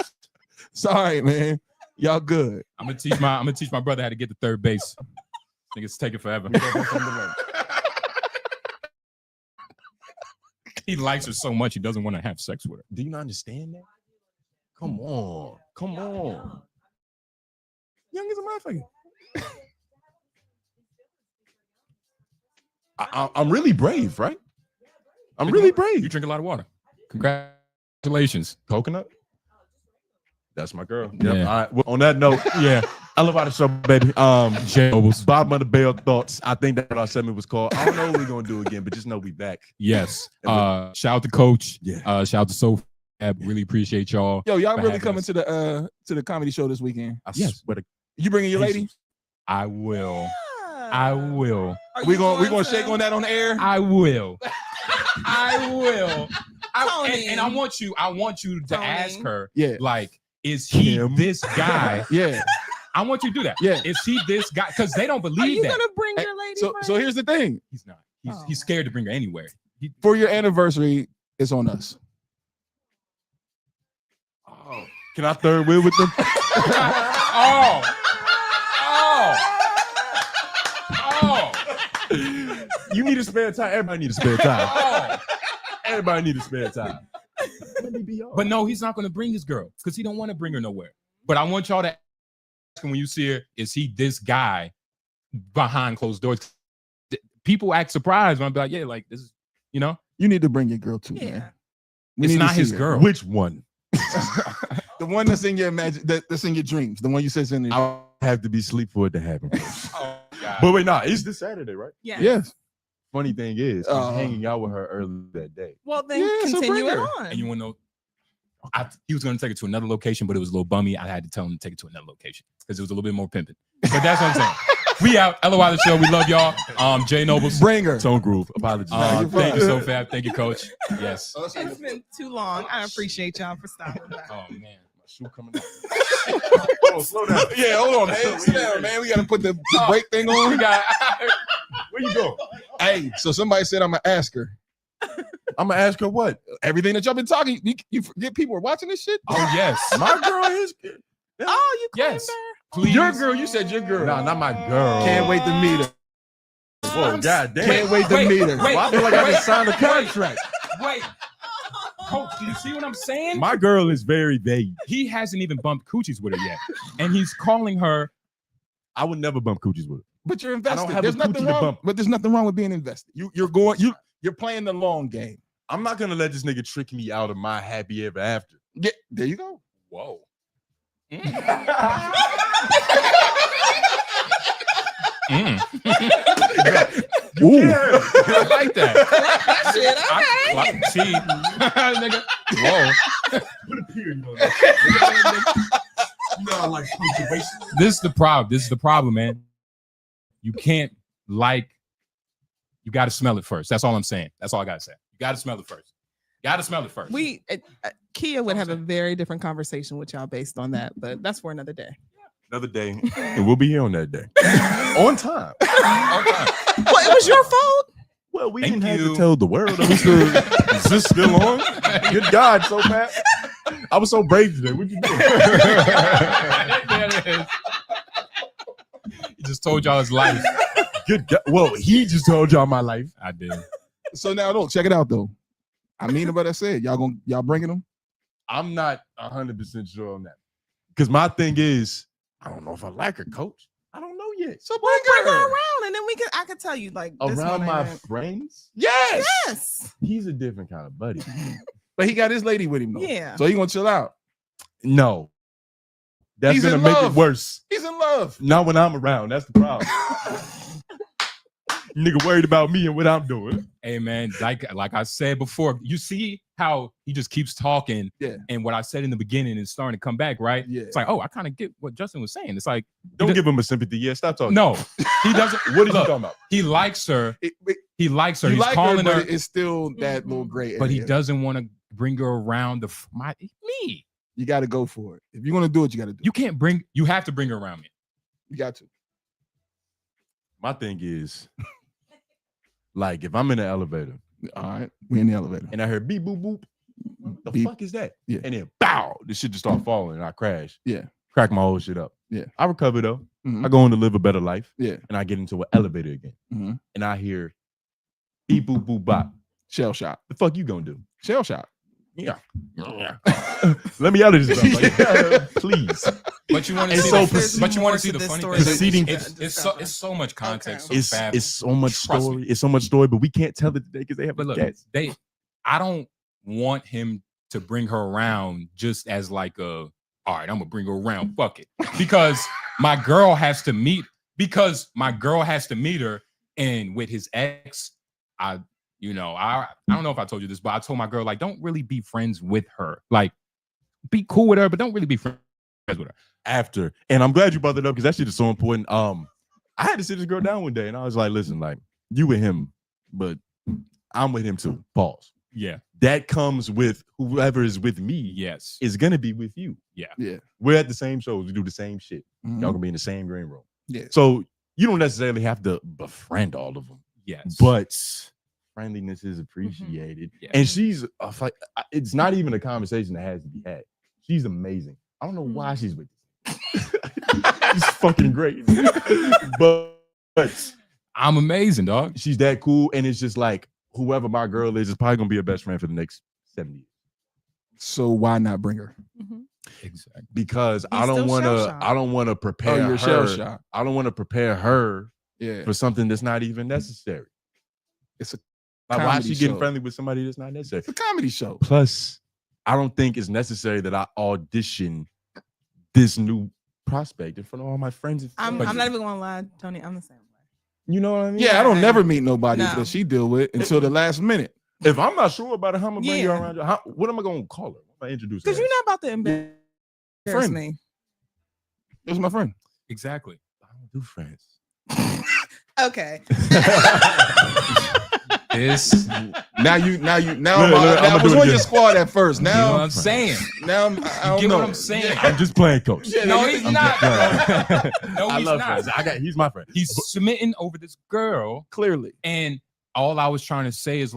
sorry, man. Y'all good. I'm gonna teach my brother how to get to third base. Niggas take it forever. He likes her so much he doesn't want to have sex with her. Do you not understand that? Come on. Young as a motherfucker. I'm really brave, right? I'm really brave. You drink a lot of water. Congratulations. Coconut? That's my girl. Yep. Yeah. All right. Well, on that note, yeah, I love how the show, baby. J Nobles. Bottom of the bell thoughts. I think that's what our segment was called. I don't know what we're gonna do again, but just know we back. Yes. Shout out to Coach. Yeah. Shout out to Sophie. Really appreciate y'all. Yo, y'all for really having coming us. to the comedy show this weekend? Yes. You bringing your lady? I will. I will. We gonna shake on that on the air. I will. I will. Tony. And I want you to Tony. ask her, Yeah. like, is he this guy? Yeah. I want you to do that. Yeah. Is he this guy? Because they don't Are believe you that. gonna bring Hey, your lady? So friend? here's the thing. He's not. He's scared to bring her anywhere. For your anniversary, it's on us. Oh, can I third wheel with them? You need to spare time. Everybody need to spare time. Everybody need to spare time. Let me be But no, he's not going to bring his girl because he don't want to bring her nowhere. But I want y'all to ask him when you see her, is he this guy behind closed doors? People act surprised when I'm like, yeah, like this is, you know? You need to bring your girl too, Yeah. man. We It's need to not see his her. girl. Which one? The one that's in your that's in your dreams. The one you said in your I'll have to be asleep for it to happen. Oh, God. But wait, it's this Saturday, right? Yeah. Yes. Funny thing is, I was hanging out with her early that day. Well, then Yeah, so continue bring it her. on. And you want to know, he was going to take it to another location, but it was a little bummy. I had to tell him to take it to another location because it was a little bit more pimping. But that's what I'm saying. We out. LOI the show. We love y'all. J Nobles. Bring her. Tone Groove. Apologies. Thank you, so fab. Thank you, Coach. Yes. It's been too long. I appreciate y'all for stopping by. Oh man. My shoe coming out. Hold on, slow down. Yeah, hold on, man. Sit down, man. We gotta put the break thing on. Where you go? Hey, so somebody said I'm gonna ask her I'm gonna ask her what? everything that y'all been talking. You forget people are watching this shit. Oh yes. My girl is. Oh, you claimed Yes. her? Please. Your girl. You said your girl. Nah, not my girl. Can't wait to meet her. Whoa, god damn. Can't wait to meet her. Wait, I feel like I just signed a wait. contract. Wait. Coach, do you see what I'm saying? My girl is very vague. He hasn't even bumped coochies with her yet. And he's calling her. I would never bump coochies with her. But you're I invested. don't have There's a nothing coochie to wrong. bump. But there's nothing wrong with being invested. You're playing the long game. I'm not gonna let this nigga trick me out of my happy ever after. Yeah, there you go. Whoa. Ooh. I like that. Shit, okay. Nigga. Whoa. Put a period on that. You know I like punctuation. This is the problem. This is the problem, man. You can't you got to smell it first. That's all I'm saying. That's all I got to say. You got to smell it first. Got to smell it first. Kia would have a very different conversation with y'all based on that, but that's for another day. Another day, and we'll be here on that day. On time. Well, it was your fault. Well, we Thank didn't have you. to tell the world. Is this still on? Good God, so bad. I was so brave today. What you doing? There it is. He just told y'all his life. Good God. Well, he just told y'all my life. I did. So now, look, check it out though. I mean what I said. Y'all bringing them? I'm not 100% sure on that. Because my thing is, I don't know if I like her, coach. I don't know yet. So bring her around, and then I can tell you like this Around one my ain't- friends, Yes. Yes. he's a different kind of buddy. But he got his lady with him though. Yeah. So he gonna chill out. No. That's He's gonna in make love. it worse. He's in love. Not when I'm around. That's the problem. Nigga worried about me and what I'm doing. Hey man, like I said before, you see how he just keeps talking. Yeah. And what I said in the beginning is starting to come back, right? Yeah. It's like, oh, I kind of get what Justin was saying. It's like, Don't give him a sympathy. Yeah, stop talking. no, he doesn't. What are you Look, talking about? He likes her. He likes her. You He's like calling her, her, but it's still that little gray area. but he doesn't want to bring her around me. You got to go for it. If you're gonna do it, you got to do. You have to bring her around me. You got to. My thing is, like, if I'm in the elevator All right, we in the elevator. and I heard beep boop boop, the Beep. fuck is that? Yeah. And then bow, this shit just start falling and I crash. Yeah. crack my whole shit up. Yeah. I recover though. Mhm. I go on to live a better life. Yeah. And I get into an elevator again. Mm-hmm. And I hear beep boop boop bop. Shell shock. The fuck you gonna do? Shell shock. Yeah. Let me out of this. Please. But you want to It's see so but you want to see the this funny story thing. than It's so much context. Okay. So fast. It's so much Trust story. me. It's so much story, but we can't tell it today because they have But a look, guest. I don't want him to bring her around just as like all right, I'm gonna bring her around. Fuck it. Because my girl has to meet her. And with his ex, I don't know if I told you this, but I told my girl, like, don't really be friends with her. Like, be cool with her, but don't really be friends with her. After, and I'm glad you brought that up because that shit is so important. I had to sit this girl down one day and I was like, listen, like, you with him, but I'm with him too. Pause. Yeah. That comes with whoever is with me. Yes. Is gonna be with you. Yeah. Yeah. We're at the same shows. We do the same shit. Mhm. Y'all gonna be in the same green room. Yeah. So you don't necessarily have to befriend all of them, Yes. but friendliness is appreciated. Yeah. And she's like, it's not even a conversation that has to be had. She's amazing. I don't know why she's with you. She's fucking great. but I'm amazing, dog. she's that cool. And it's just like, whoever my girl is probably gonna be her best friend for the next 70 years. So why not bring her? Exactly. Because He's still shell-shocked. I don't want to prepare you're her. shell shocked. I don't want to prepare her Yeah. for something that's not even necessary. It's a Like, why is comedy she getting show. friendly with somebody that's not necessary? It's a comedy show. Plus, I don't think it's necessary that I audition this new prospect in front of all my friends. And I'm family. not even gonna lie, Tony. I'm the same way. You know what I mean? Yeah, I don't never meet nobody No. that she deal with until the last minute. If I'm not sure about it, how am I bring you Yeah. around? What am I gonna call her? What am I introduce her? Because you're not about to embarrass Friend. me. It was my friend. Exactly. I don't do friends. Okay. This, Now Look, I I'ma was do it on your again. squad at first. you know what Now, I'm saying? now I You don't get know. what I'm saying? I'm just playing, coach. Yeah, No, yeah, he's yeah. not. Playing. No, I he's love not. friends. He's my friend. He's smitten over this girl, Clearly. and all I was trying to say is,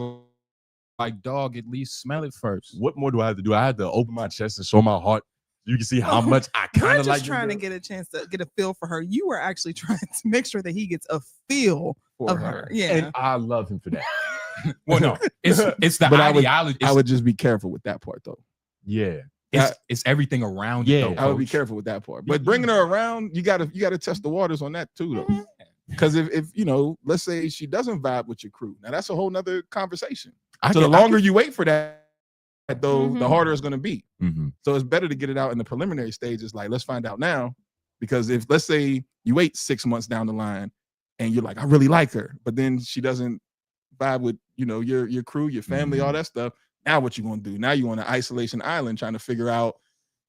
like, dog, at least smell it first. What more do I have to do? I had to open my chest and show my heart. You can see how much I We're kind just of like trying to get a chance to get a feel for her. You were actually trying to make sure that he gets a feel For of her. her. Yeah. and I love him for that. Well, no, it's the But I would- ideology. I would just be careful with that part, though. Yeah. It's everything around Yeah. it. Though, I would be Coach. careful with that part. But bringing her around, you gotta test the waters on that too, though. Because if you know, let's say she doesn't vibe with your crew, now that's a whole nother conversation. So the longer you wait for that, though, the harder it's going to be. So it's better to get it out in the preliminary stages. Like, let's find out now, because if let's say you wait 6 months down the line, and you're like, I really like her, but then she doesn't vibe with your crew, your family, all that stuff. Now what you gonna do? Now you on an isolation island trying to figure out,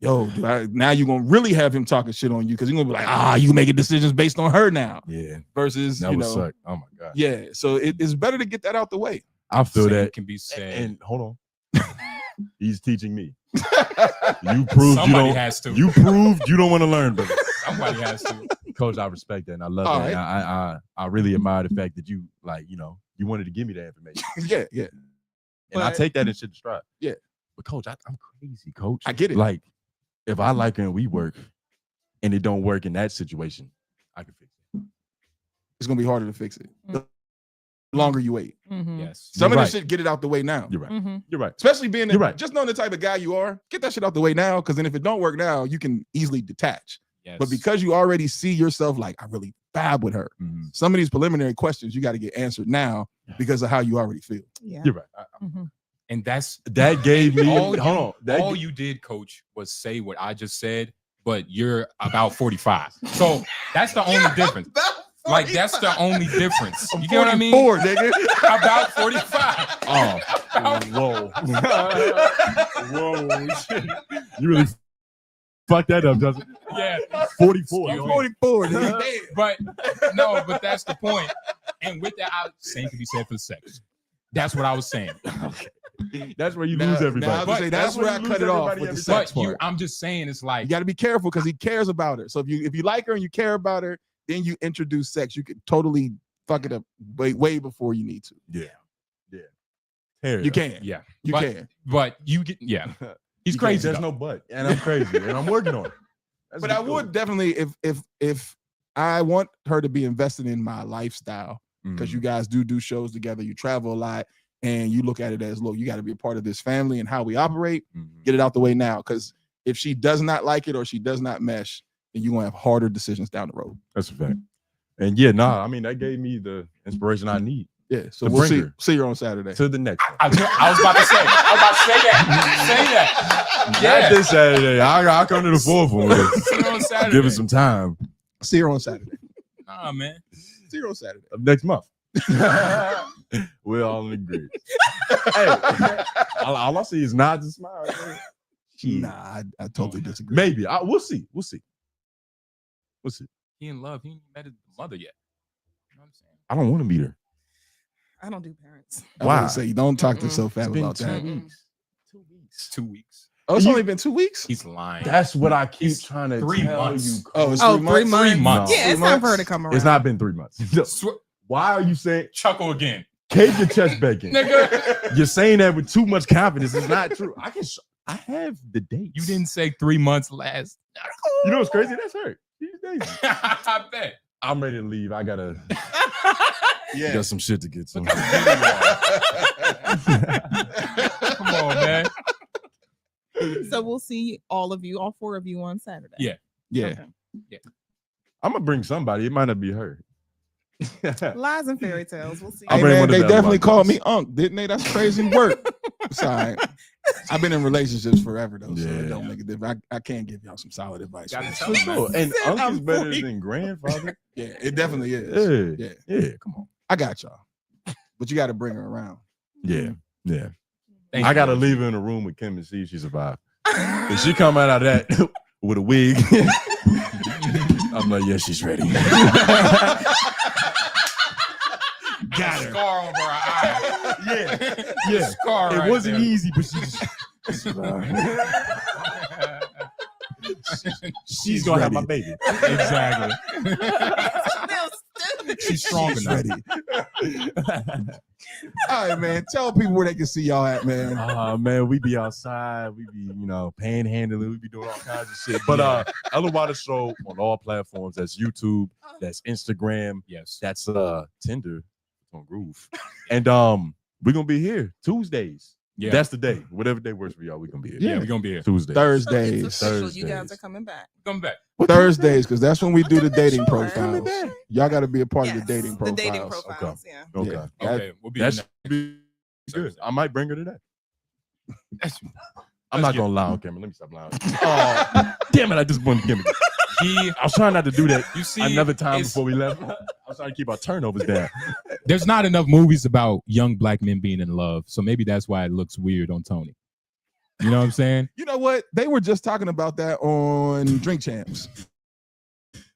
now you're gonna really have him talking shit on you because you're gonna be like, you making decisions based on her now. Yeah. Versus That would suck. Oh my God. Yeah. So it's better to get that out the way. I feel Same that can be said. And hold on. He's teaching me. You proved Somebody has to. You proved you don't want to learn, brother. Somebody has to. Coach, I respect that and I love All that. right. I really admire the fact that you you wanted to give me that information. Yeah. And I But- take that and shit to stride. Yeah. But coach, I'm crazy, coach. I get it. Like, if I like her and we work and it don't work in that situation, I can fix it. It's gonna be harder to fix it. The longer you wait. Mhm. Yes. Some You're of this right. shit, get it out the way now. You're right. Mhm. You're right. Especially being You're right. just knowing the type of guy you are, get that shit out the way now. Because then if it don't work now, you can easily detach. Yes. But because you already see yourself like, I really vibe with her, some of these preliminary questions you got to get answered now because of how you already feel. Yeah. You're right. Mhm. And that's That gave me all hold on. That all you did, coach, was say what I just said, but you're about 45. So that's the only difference. Like, that's the only difference. You get what I mean? 44, nigga. About 45. Oh, whoa. Whoa. Shit. You really fucked that up, Justin. Yeah. 44. Excuse me. 44, nigga. But that's the point. And with that, same can be said for the sex. That's what I was saying. That's where you Now- lose now I everybody. was gonna say, that's where I you cut lose it off everybody with the every sex time. part. I'm just saying, it's like, You got to be careful because he cares about her. So if you like her and you care about her, then you introduce sex. You could totally fuck it up way before you need to. Yeah. Here You can. yeah. You but, can. But you get, yeah. He's You crazy. There's though. no but. And I'm crazy. And I'm working on it. But I would definitely, if I want her to be invested in my lifestyle, because you guys do shows together, you travel a lot, and you look at it as, look, you got to be a part of this family and how we operate. Get it out the way now, because if she does not like it or she does not mesh, then you're gonna have harder decisions down the road. That's a fact. And yeah, I mean, that gave me the inspiration I need. Yeah, so we'll see her on Saturday. To the next one. I was about to say that. Say that. Yeah. Not this Saturday. I'll come to the fourth one. See her on Saturday. Give it some time. See her on Saturday. Nah, man. See her on Saturday. Of next month. We're all in agreement. Hey, all I see is nods and smiles. Nah, I totally disagree. Maybe. We'll see. We'll see. He in love. He ain't met his mother yet. You know what I'm saying? I don't want to meet her. I don't do parents. Why? Say don't talk to so fat about that. 2 weeks. 2 weeks. Oh, it's only been 2 weeks? He's lying. That's what I keep trying to 3 tell months. you. Oh, it's 3 3 months? 3 months. Yeah, it's time for her to come around. It's not been 3 months. Why are you saying Chuckle again? cave your chest bacon? Nigga. You're saying that with too much confidence. It's not true. I have the dates. You didn't say 3 months last. You know what's crazy? That's her. She's dating. I bet. I'm ready to leave. I gotta Yeah. got some shit to get to. Come on, man. So we'll see all 4 of you on Saturday. Yeah. Yeah. Okay. I'm gonna bring somebody. It might not be her. Lies and fairy tales. We'll see. I'll Hey, bring man, one of they them definitely white called boys. me Unc, didn't they? That's crazy work. Sorry. I've been in relationships forever, though, so it don't make a difference. I can't give y'all some solid advice. Gotta man. tell For him, man. sure. And Said Unc is I'm better 40. than grandfather. Yeah, it definitely is. Yeah. Yeah. Yeah. Come on. I got y'all. But you got to bring her around. Yeah. Yeah. Thank I you. gotta leave her in a room with Kim and see if she survived. If she come out of that with a wig, I'm like, yeah, she's ready. Got her. Scar over her eye. Yeah. Scar It right wasn't there. easy, but she's gonna have my baby. Exactly. She's strong She's enough. ready. All right, man. Tell people where they can see y'all at, man. Man, we be outside, we be, panhandling, we be doing all kinds of shit. But Ella Water Show on all platforms. That's YouTube, that's Instagram, Yes. that's Tinder on Groove. And we're gonna be here Tuesdays. Yeah. That's the day. Whatever day works for y'all, we're gonna be here. Yeah, we're gonna be here. Tuesdays. Thursdays. It's official. You guys Thursdays. are coming back. Come back. Thursdays, because that's when we do the dating Sure. profiles. Y'all got to be a part of Yes, the dating The profiles. dating profiles. Yeah. Okay. Yeah. Okay. We'll be That in should be good. Thursday. I might bring her to that. That's- I'm not get- gonna lie on camera. Let me stop lying. Oh, damn it! I disappointed Kimmy. I was trying not to do that. You see, Another time it's- before we left. I was trying to keep our turnovers down. there's not enough movies about young black men being in love, so maybe that's why it looks weird on Tony. You know what I'm saying? You know what? They were just talking about that on Drink Champs.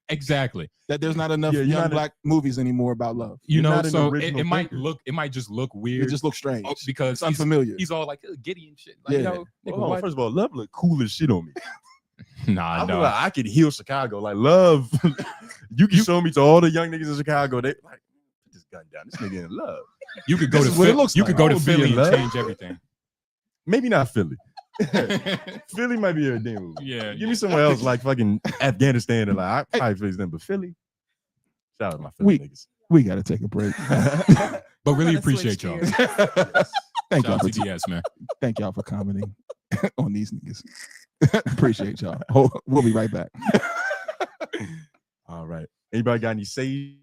Exactly. That there's not enough Yeah, you're young not black movies anymore about love. You You're know, not an so original it might thinker. look, it might just look weird. It just looks strange. Because It's unfamiliar. he's all like giddy and shit. Like, Yeah. nigga, Well, what? first of all, Love look cool as shit on me. Nah, I feel no. like I could heal Chicago. Like Love, you can show me to all the young niggas in Chicago. They like put this gun down. This nigga in love. You could go This to is what it Philly. looks You like. could go I to would be Philly in and love. change everything. Maybe not Philly. Philly might be a redeemable. Yeah. Give me somewhere else like fucking Afghanistan and like I probably face them, but Philly. Shout out to my Philly niggas. We got to take a break. But really Gotta switch appreciate y'all. gears. Thank Shout y'all out for to DS, man. thank y'all for commenting on these niggas. Appreciate y'all. We'll be right back. All right. Anybody got any say?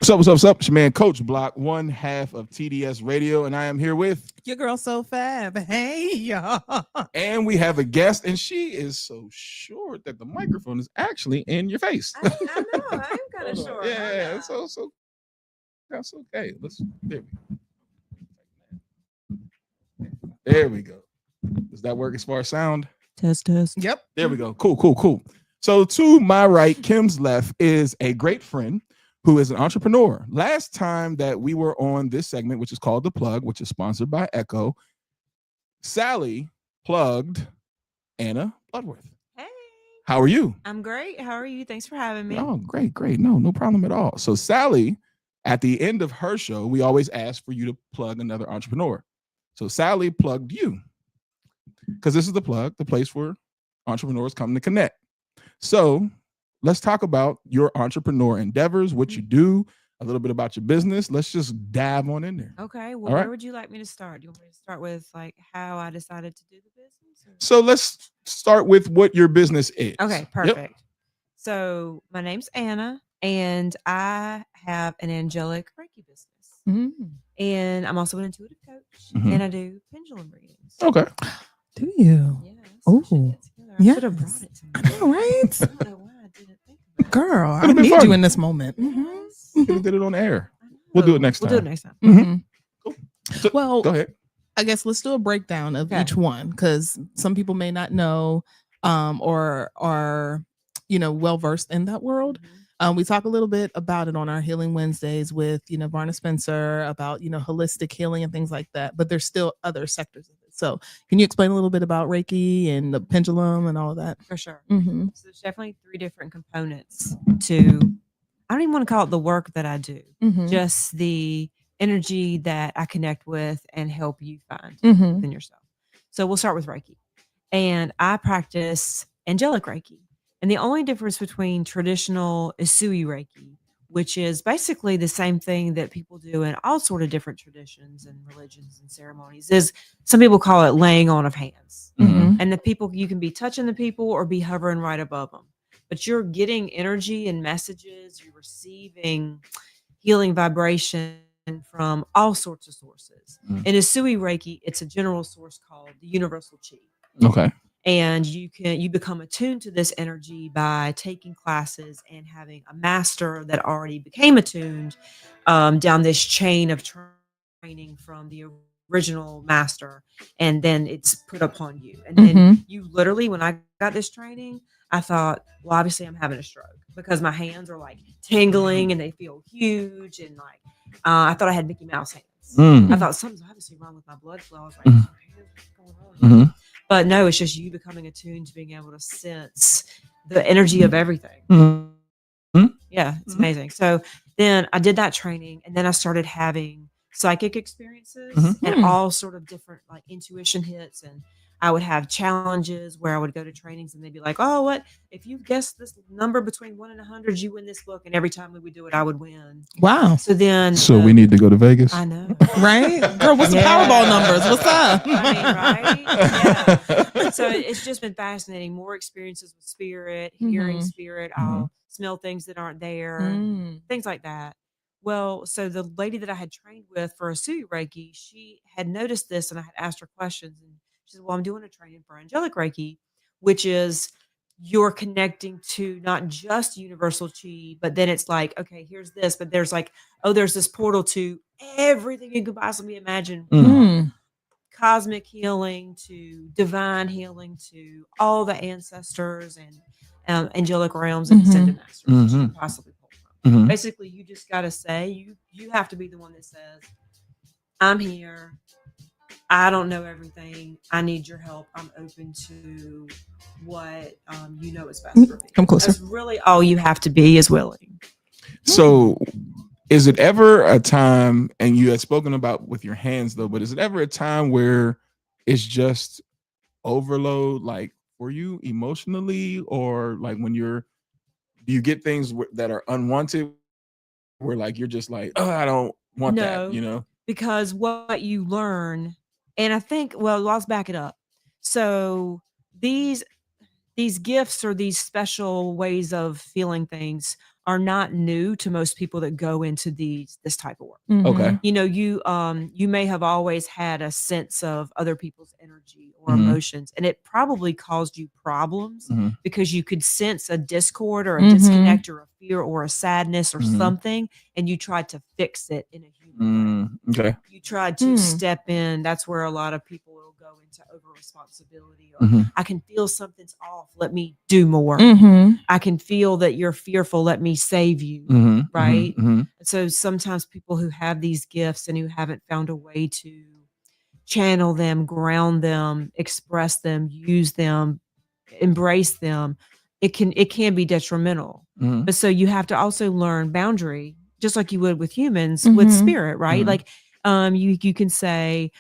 What's up? It's your man, Coach Block, one half of TDS Radio, and I am here with your girl, So Fab. Hey, y'all. And we have a guest, and she is so short that the microphone is actually in your face. I know. I'm kind of short. Yeah, so that's okay. There we go. Does that work as far as sound? Test. Yep. There we go. Cool. So to my right, Kim's left is a great friend who is an entrepreneur. Last time that we were on this segment, which is called The Plug, which is sponsored by Echo, Sally plugged Anna Bloodworth. Hey. How are you? I'm great. How are you? Thanks for having me. Oh, great. No problem at all. So Sally, at the end of her show, we always ask for you to plug another entrepreneur. So Sally plugged you because this is The Plug, the place where entrepreneurs come to connect. So let's talk about your entrepreneur endeavors, what you do, a little bit about your business. Let's just dive on in there. Okay. Well, where would you like me to start? Do you want me to start with like how I decided to do the business? So let's start with what your business is. Okay, perfect. Yep. So my name's Anna, and I have an angelic Reiki business. Mm-hmm. And I'm also an intuitive coach, and I do pendulum readings. Okay. Do you? Yes. Oh, yeah. I should have brought it to me. I know, right? I don't know why I didn't think about it. Girl, I need you in this moment. Mm-hmm. Could have did it on air. We'll do it next time. We'll do it next time. Mm-hmm. Cool. So, well, go ahead. I guess let's do a breakdown of each one because some people may not know or are, well versed in that world. We talk a little bit about it on our Healing Wednesdays with, Varna Spencer about, holistic healing and things like that. But there's still other sectors of it. So can you explain a little bit about Reiki and the pendulum and all of that? For sure. Mm-hmm. So there's definitely 3 different components to, I don't even want to call it the work that I do, just the energy that I connect with and help you find within yourself. So we'll start with Reiki. And I practice angelic Reiki. And the only difference between traditional Usui Reiki, which is basically the same thing that people do in all sort of different traditions and religions and ceremonies, is some people call it laying on of hands. And the people, you can be touching the people or be hovering right above them. But you're getting energy and messages, you're receiving healing vibration from all sorts of sources. In Usui Reiki, it's a general source called the universal chi. Okay. And you become attuned to this energy by taking classes and having a master that already became attuned down this chain of training from the original master, and then it's put upon you. And then you literally, when I got this training, I thought, well, obviously I'm having a stroke because my hands are like tingling and they feel huge, and like I thought I had Mickey Mouse hands. I thought something's obviously wrong with my blood flow. I was like, what's going on? But no, it's just you becoming attuned to being able to sense the energy of everything. Yeah, it's amazing. So then I did that training, and then I started having psychic experiences and all sort of different like intuition hits. And I would have challenges where I would go to trainings and they'd be like, oh, what if you guess this number between 1 and 100, you win this book. And every time we would do it, I would win. Wow. So then we need to go to Vegas. I know. Right? Girl, what's the Powerball numbers? What's up? I mean, right? Yeah. So it's just been fascinating. More experiences with spirit, hearing spirit. I'll smell things that aren't there, and things like that. Well, so the lady that I had trained with for Usui Reiki, she had noticed this, and I had asked her questions, and she said, well, I'm doing a training for angelic Reiki, which is you're connecting to not just universal chi, but then it's like, okay, here's this, but there's like, oh, there's this portal to everything you could possibly imagine. Cosmic healing to divine healing to all the ancestors and angelic realms and descended masters that you could possibly pull from. Basically, you just got to say, you have to be the one that says, I'm here. I don't know everything. I need your help. I'm open to what is best for me. Come closer. That's really all you have to be, is willing. So is it ever a time, and you had spoken about with your hands though, but is it ever a time where it's just overload, like for you emotionally, or like when do you get things that are unwanted where like you're just like, oh, I don't want that, Because what you learn, and I think, well, let's back it up. So these gifts or these special ways of feeling things are not new to most people that go into this type of work. Okay. You know, you may have always had a sense of other people's energy or Mhm. emotions, and it probably caused you problems Mhm. because you could sense a discord or a Mhm. disconnect or a fear or a sadness or Mhm. something, and you tried to fix it in a human way. Okay. You tried to Mm. step in. That's where a lot of people will go into over responsibility, or Mhm. I can feel something's off, let me do more. I can feel that you're fearful, let me save you. Mhm. Right. Mhm. So sometimes people who have these gifts and who haven't found a way to channel them, ground them, express them, use them, embrace them, it can be detrimental. Mhm. But so you have to also learn boundary, just like you would with humans with spirit, right? Mhm. Like you can say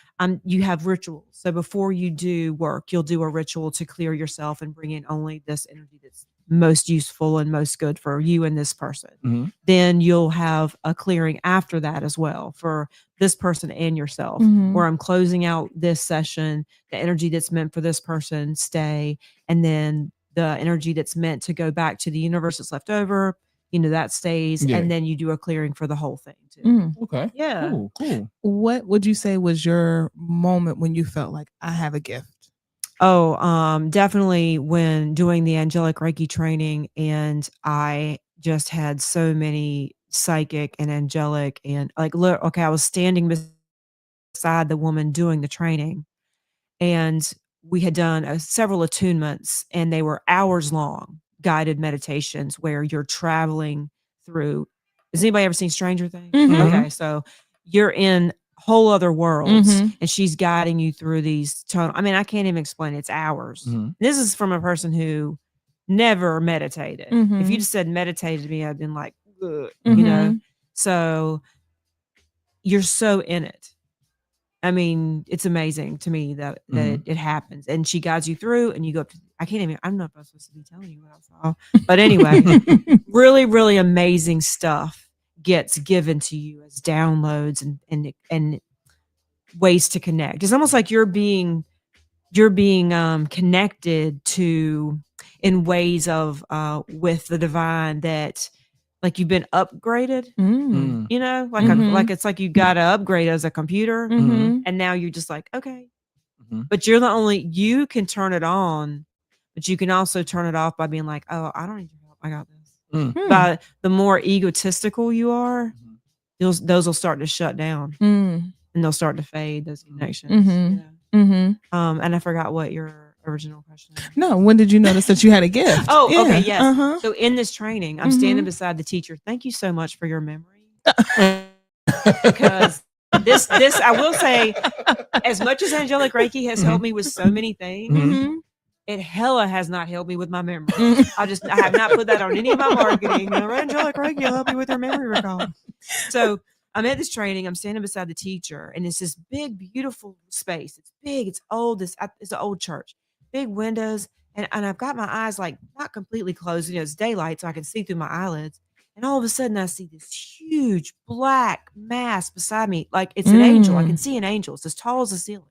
you have rituals. So before you do work, you'll do a ritual to clear yourself and bring in only this energy that's most useful and most good for you and this person. Mhm. Then you'll have a clearing after that as well for this person and yourself, where I'm closing out this session, the energy that's meant for this person stay, and then the energy that's meant to go back to the universe that's left over, you know, that stays, Yeah. and then you do a clearing for the whole thing too. Okay. Yeah. Cool. What would you say was your moment when you felt like I have a gift? Definitely when doing the angelic Reiki training, and I just had so many psychic and angelic and like, look, okay, I was standing beside the woman doing the training, and we had done several attunements, and they were hours long guided meditations where you're traveling through. Has anybody ever seen Stranger Things? Okay, so you're in whole other worlds, and she's guiding you through these tunnels. I mean, I can't even explain it. It's hours. This is from a person who never meditated. If you just said meditated to me, I'd been like, ugh, you know? So you're so in it. I mean, it's amazing to me that it happens. And she guides you through, and you go up to, I can't even, I'm not supposed to be telling you what I saw. But anyway, really, really amazing stuff gets given to you as downloads and ways to connect. It's almost like you're being connected to in ways of with the divine, that like you've been upgraded, you know, like like it's like you got to upgrade as a computer, and now you're just like, okay, but you can turn it on, but you can also turn it off by being like, oh, I don't need your help, I got this. But the more egotistical you are, those will start to shut down, and they'll start to fade, those connections. And I forgot what your original question is. No, when did you notice that you had a gift? Okay, yes. So in this training, I'm standing beside the teacher. Thank you so much for your memory. Because this I will say, as much as angelic Reiki has helped me with so many things, it hella has not helped me with my memory. I have not put that on any of my marketing. Angelic Reiki will help you with your memory recall. So I'm at this training. I'm standing beside the teacher, and it's this big, beautiful space. It's big. It's old. It's an old church. Big windows, and I've got my eyes like not completely closed. You know, it's daylight, so I can see through my eyelids. And all of a sudden, I see this huge black mass beside me, like it's an angel. I can see an angel. It's as tall as the ceiling.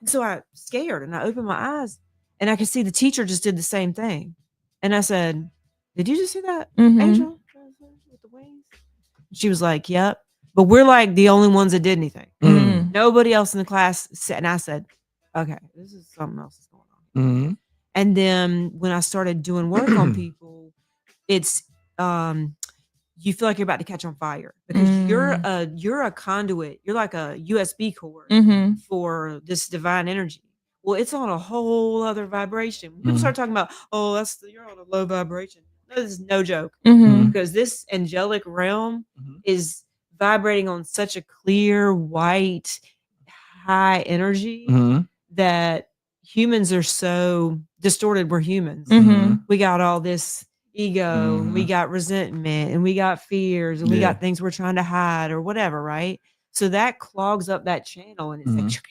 And so I scared, and I opened my eyes, and I could see the teacher just did the same thing. And I said, "Did you just see that angel with the wings?" She was like, "Yep." But we're like the only ones that did anything. Nobody else in the class said. And I said, "Okay, this is something else that's going on." And then when I started doing work on people, it's you feel like you're about to catch on fire, because you're a conduit. You're like a USB cord for this divine energy. Well, it's on a whole other vibration. When people start talking about, oh, you're on a low vibration. No, this is no joke, because this angelic realm is vibrating on such a clear, white, high energy that humans are so distorted. We're humans. We got all this ego, and we got resentment, and we got fears, and we got things we're trying to hide or whatever, right? So that clogs up that channel, and it's like,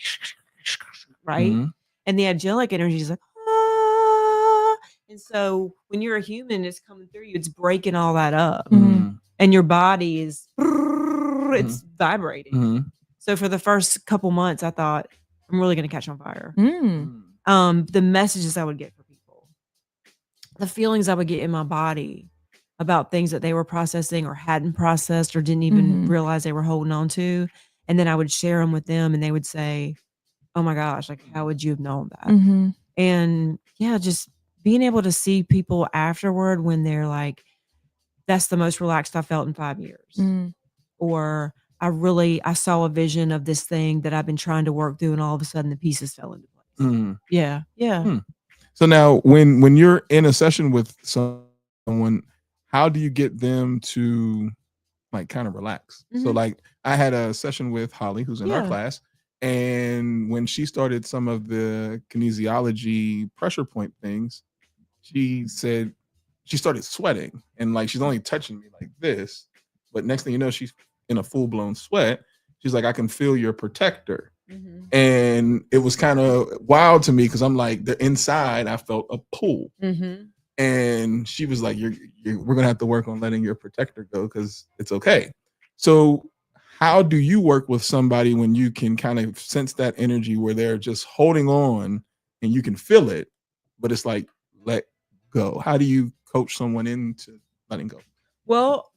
right? And the angelic energy is like, ah. And so when you're a human, it's coming through you, it's breaking all that up. And your body is, it's vibrating. So for the first couple months, I thought, I'm really going to catch on fire. The messages I would get for people, the feelings I would get in my body about things that they were processing or hadn't processed or didn't even realize they were holding on to. And then I would share them with them and they would say, oh my gosh, like, how would you have known that? And yeah, just being able to see people afterward when they're like, that's the most relaxed I felt in 5 years. Or I saw a vision of this thing that I've been trying to work through and all of a sudden the pieces fell into place. Yeah. Yeah. So now when you're in a session with someone, how do you get them to like kind of relax? So like I had a session with Holly, who's in our class, and when she started some of the kinesiology pressure point things, she said she started sweating and like she's only touching me like this, but next thing you know, she's in a full-blown sweat. She's like, I can feel your protector. And it was kind of wild to me because I'm like, the inside I felt a pull. And she was like, we're gonna have to work on letting your protector go because it's okay. So how do you work with somebody when you can kind of sense that energy where they're just holding on and you can feel it, but it's like, let go? How do you coach someone into letting go? Well,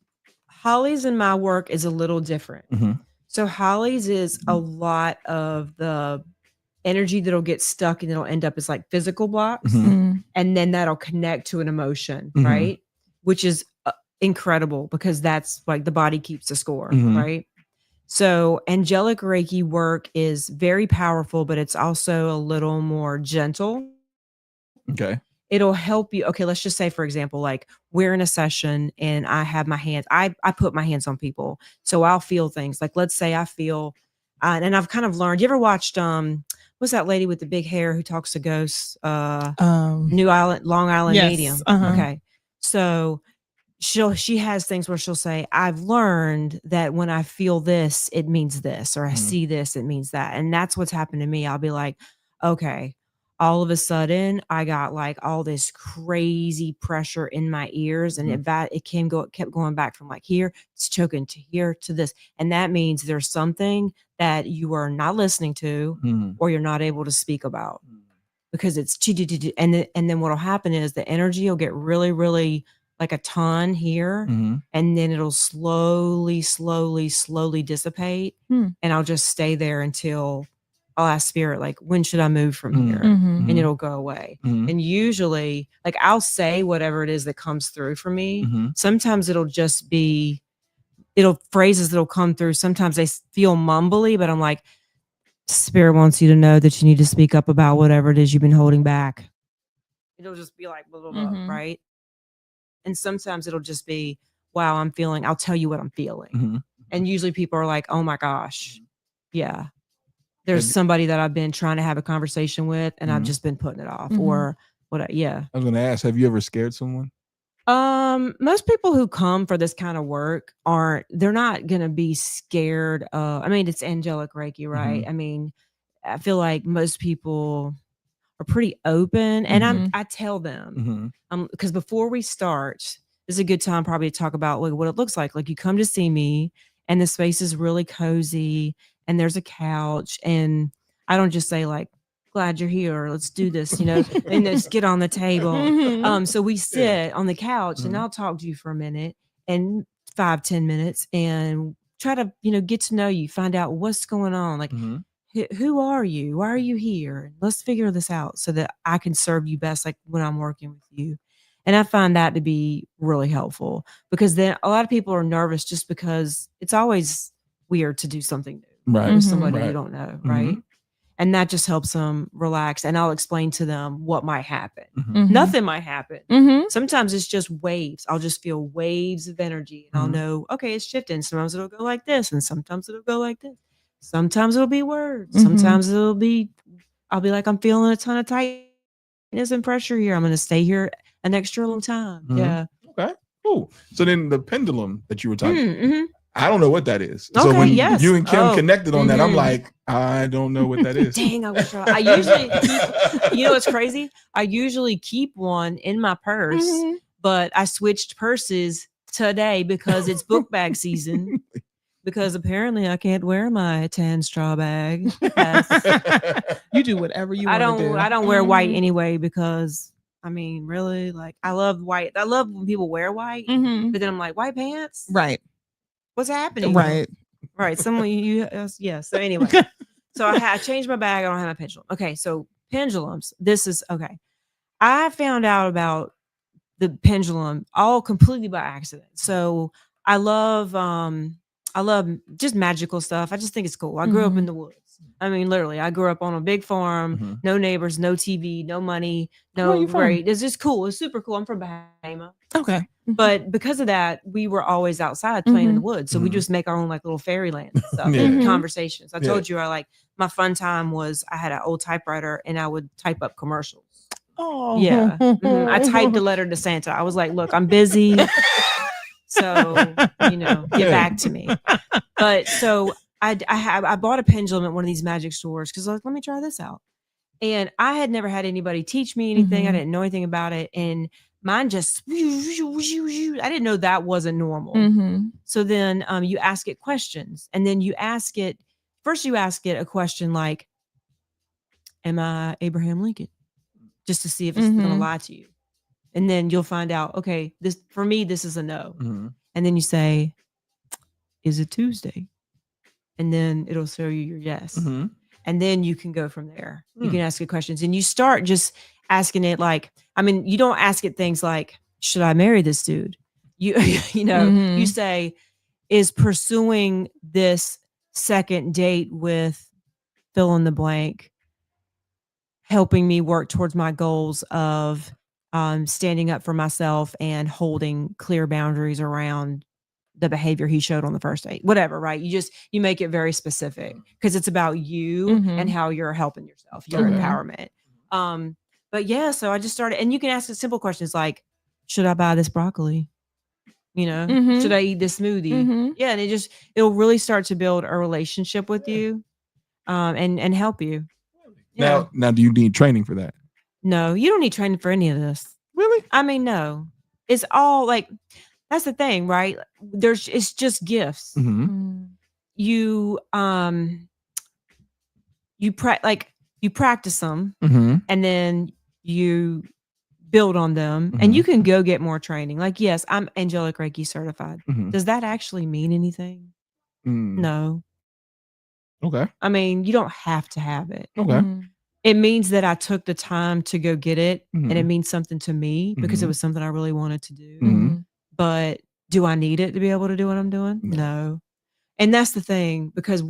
Holly's in my work is a little different. So Holly's is a lot of the energy that'll get stuck and it'll end up as like physical blocks. And then that'll connect to an emotion, right? Which is incredible because that's like the body keeps the score, right? So angelic Reiki work is very powerful, but it's also a little more gentle. Okay. It'll help you. Okay, let's just say, for example, like we're in a session and I have my hands, I put my hands on people. So I'll feel things like, let's say I feel, and I've kind of learned, you ever watched, what's that lady with the big hair who talks to ghosts? Long Island Medium. Okay. So she has things where she'll say, I've learned that when I feel this, it means this, or I see this, it means that. And that's what's happened to me. I'll be like, okay, all of a sudden I got like all this crazy pressure in my ears and it kept going back from like here, it's choking to here to this. And that means there's something that you are not listening to or you're not able to speak about because it's and then what'll happen is the energy will get really, really like a ton here and then it'll slowly dissipate and I'll just stay there until I'll ask spirit, like, when should I move from here? And it'll go away. And usually, like, I'll say whatever it is that comes through for me. Sometimes it'll just be, phrases that'll come through. Sometimes they feel mumbly, but I'm like, spirit wants you to know that you need to speak up about whatever it is you've been holding back. It'll just be like, blah, blah, blah, right? And sometimes it'll just be, wow, I'll tell you what I'm feeling. And usually people are like, oh my gosh, yeah. There's somebody that I've been trying to have a conversation with and I've just been putting it off or what. Yeah. I was going to ask, have you ever scared someone? Most people who come for this kind of work they're not going to be scared of, I mean, it's angelic Reiki, right? I mean, I feel like most people are pretty open and I tell them, because before we start, this is a good time probably to talk about like what it looks like. Like you come to see me and the space is really cozy and there's a couch and I don't just say like, glad you're here, let's do this, and let's get on the table. So we sit on the couch and I'll talk to you for a minute and 5-10 minutes and try to, get to know you, find out what's going on. Like, who are you? Why are you here? Let's figure this out so that I can serve you best, like when I'm working with you. And I find that to be really helpful because then a lot of people are nervous just because it's always weird to do something new. Right. With somebody you don't know. Right. And that just helps them relax. And I'll explain to them what might happen. Nothing might happen. Sometimes it's just waves. I'll just feel waves of energy and I'll know, okay, it's shifting. Sometimes it'll go like this and sometimes it'll go like this. Sometimes it'll be words. Sometimes I'll be like, I'm feeling a ton of tightness and pressure here. I'm going to stay here an extra long time. Yeah. Okay. Cool. So then the pendulum that you were talking I don't know what that is. So Okay, when yes. you and Kim connected on that, I'm like, I don't know what that is. Dang, I wish I usually keep, what's crazy? I usually keep one in my purse, but I switched purses today because it's book bag season. Because apparently I can't wear my tan straw bag. You do whatever you want to do. I don't wear white anyway because I mean, really? Like, I love white. I love when people wear white, Mhm. but then I'm like, white pants? Right. What's happening? Right. Right. Someone yeah. So anyway, so I changed my bag. I don't have my pendulum. Okay. So pendulums. This is okay. I found out about the pendulum all completely by accident. So I love just magical stuff. I just think it's cool. I grew up in the woods. I mean, literally, I grew up on a big farm, no neighbors, no TV, no money, Where are no you from? great. It's just cool. It's super cool. I'm from Bahama. Okay. But because of that, we were always outside playing in the woods. So we just make our own like little fairyland and stuff, and conversations. I told you, my fun time was I had an old typewriter and I would type up commercials. Oh Yeah. I typed a letter to Santa. I was like, look, I'm busy. So, get back to me. But so I bought a pendulum at one of these magic stores because I was like, let me try this out. And I had never had anybody teach me anything. I didn't know anything about it. And mine just, I didn't know that wasn't normal. So then you ask it questions, and then you ask it a question like, am I Abraham Lincoln? Just to see if it's going to lie to you. And then you'll find out, okay, this is a no. And then you say, is it Tuesday? And then it'll show you your yes. And then you can go from there. You can ask it questions, and you start just asking it like, I mean, you don't ask it things like, should I marry this dude? You say, is pursuing this second date with fill in the blank helping me work towards my goals of standing up for myself and holding clear boundaries around the behavior he showed on the first date, whatever, right? You make it very specific because it's about you and how you're helping yourself, your empowerment. But yeah, so I just started, and you can ask simple questions like, should I buy this broccoli? Should I eat this smoothie? Yeah. And it'll really start to build a relationship with you and help you. Now, do you need training for that? No, you don't need training for any of this. Really? I mean, no. It's all like, that's the thing, right? It's just gifts. You practice them, and then you build on them, and you can go get more training. Like, yes, I'm angelic Reiki certified. Does that actually mean anything? No. Okay. I mean, you don't have to have it. Okay. It means that I took the time to go get it, and it means something to me because it was something I really wanted to do. But do I need it to be able to do what I'm doing? No. And that's the thing, because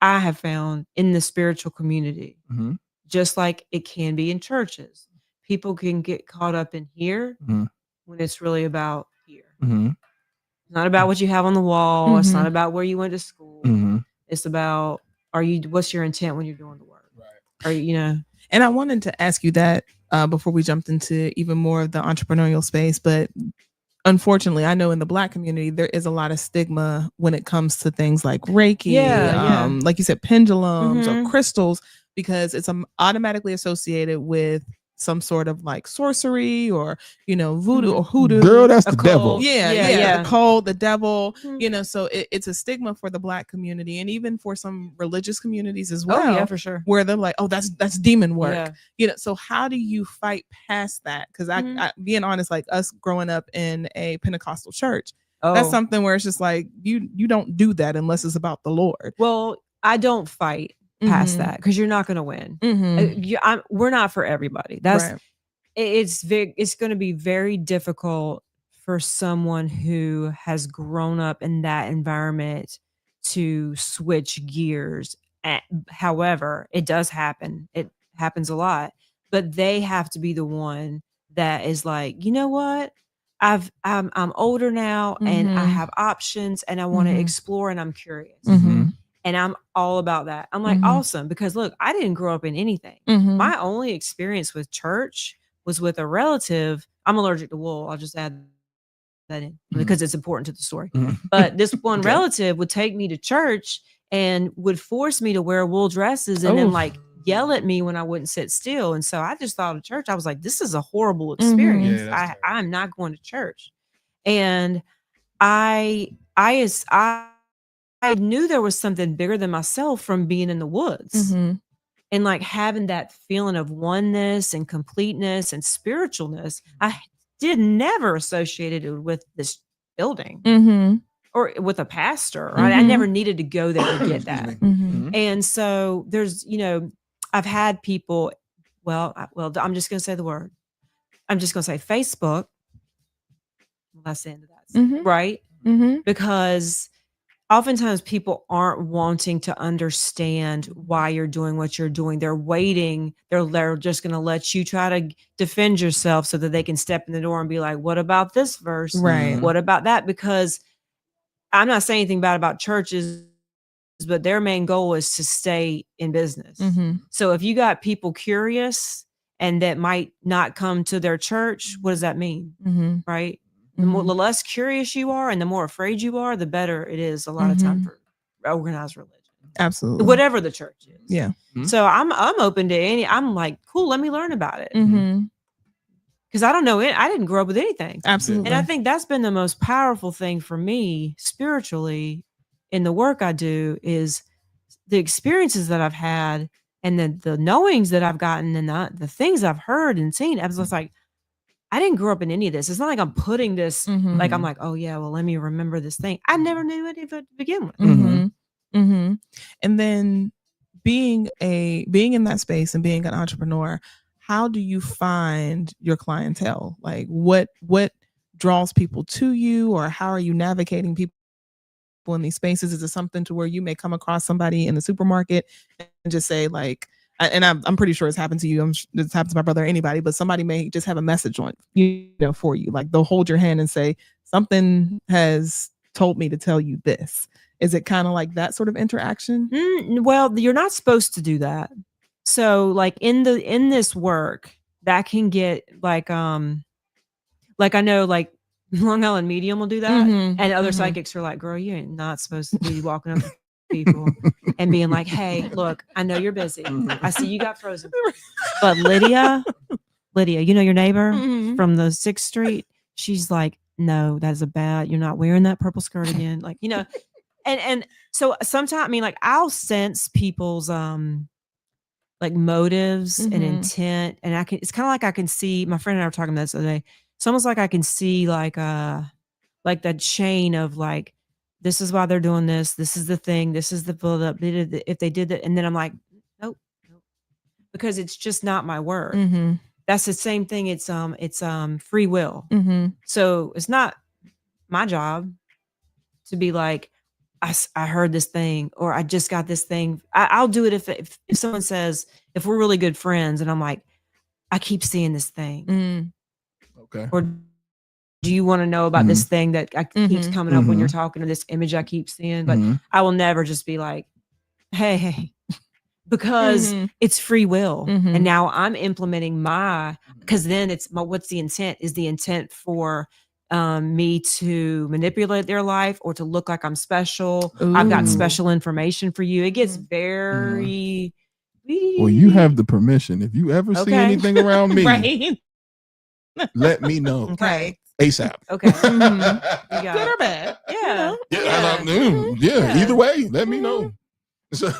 I have found in the spiritual community, just like it can be in churches, people can get caught up in here when it's really about here. It's not about what you have on the wall. It's not about where you went to school. It's about, what's your intent when you're doing the work? Right. And I wanted to ask you that before we jumped into even more of the entrepreneurial space, but unfortunately, I know in the Black community, there is a lot of stigma when it comes to things like Reiki, like you said, pendulums or crystals, because it's automatically associated with some sort of like sorcery or, voodoo or hoodoo. Girl, that's the devil. Yeah. The cold, the devil, so it's a stigma for the Black community and even for some religious communities as well. Oh, yeah, for sure. Where they're like, oh, that's demon work. So how do you fight past that? Because I being honest, like us growing up in a Pentecostal church, that's something where it's just like, you don't do that unless it's about the Lord. Well, I don't fight past that because you're not going to win. We're not for everybody. It's going to be very difficult for someone who has grown up in that environment to switch gears. However, it does happen. It happens a lot, but they have to be the one that is like, you know what? I'm older now and I have options and I want to explore and I'm curious. And I'm all about that. I'm like, awesome. Because look, I didn't grow up in anything. My only experience with church was with a relative. I'm allergic to wool. I'll just add that in because it's important to the story. But this one relative would take me to church and would force me to wear wool dresses and then like yell at me when I wouldn't sit still. And so I just thought of church. I was like, this is a horrible experience. I'm not going to church. And I knew there was something bigger than myself from being in the woods. and like having that feeling of oneness and completeness and spiritualness, I did never associated it with this building Mm-hmm. or with a pastor. I never needed to go there to get that. Mm-hmm. And so there's, I've had people, I'm just going to say the word. I'm just going to say Facebook. Well, that's the end of that, right? Mm-hmm. Because oftentimes people aren't wanting to understand why you're doing what you're doing. They're waiting. They're just going to let you try to defend yourself so that they can step in the door and be like, what about this verse? Right. What about that? Because I'm not saying anything bad about churches, but their main goal is to stay in business. Mm-hmm. So if you got people curious and that might not come to their church, what does that mean? Mm-hmm. Right? The less curious you are and the more afraid you are, the better it is a lot of time for organized religion. Absolutely. Whatever the church is. Yeah. So I'm open to any, I'm like, cool, let me learn about it. Mm-hmm. Because I don't know it. I didn't grow up with anything. Absolutely. And I think that's been the most powerful thing for me spiritually in the work I do is the experiences that I've had and the knowings that I've gotten and the things I've heard and seen. I was just like, I didn't grow up in any of this. It's not like I'm putting this, like I'm like, oh yeah, well, let me remember this thing. I never knew any of it to begin with. Mm-hmm. Mm-hmm. And then being in that space and being an entrepreneur, how do you find your clientele? Like what draws people to you, or how are you navigating people in these spaces? Is it something to where you may come across somebody in the supermarket and just say like, and I'm pretty sure it's happened to you. It's happened to my brother or anybody, but somebody may just have a message on, for you. Like they'll hold your hand and say, something has told me to tell you this. Is it kind of like that sort of interaction? Well, you're not supposed to do that. So like in this work that can get like I know like Long Island Medium will do that. And other psychics are like, girl, you ain't not supposed to be walking up to people and being like, hey, look, I know you're busy. I see you got frozen. But Lydia, your neighbor from the 6th Street, she's like, no, that's you're not wearing that purple skirt again. Like, and so sometimes, I mean, like I'll sense people's like motives and intent. And it's kind of like I can see, my friend and I were talking about this the other day. It's almost like I can see like that chain of like, this is why they're doing this. This is the thing. This is the build up. If they did that. And then I'm like, nope. Because it's just not my word. That's the same thing. It's free will. So it's not my job to be like, I heard this thing, or I just got this thing. I'll do it if someone says, if we're really good friends and I'm like, I keep seeing this thing. Okay. Or do you want to know about this thing that keeps coming up when you're talking to this image I keep seeing? But I will never just be like, hey, because it's free will. And now I'm implementing because then what's the intent? Is the intent for me to manipulate their life or to look like I'm special? Ooh. I've got special information for you. It gets very... Well, you have the permission. If you ever see anything around me, right. Let me know. Okay. ASAP. Okay. Good or bad. Yeah. Yeah. Either way, let me know. So,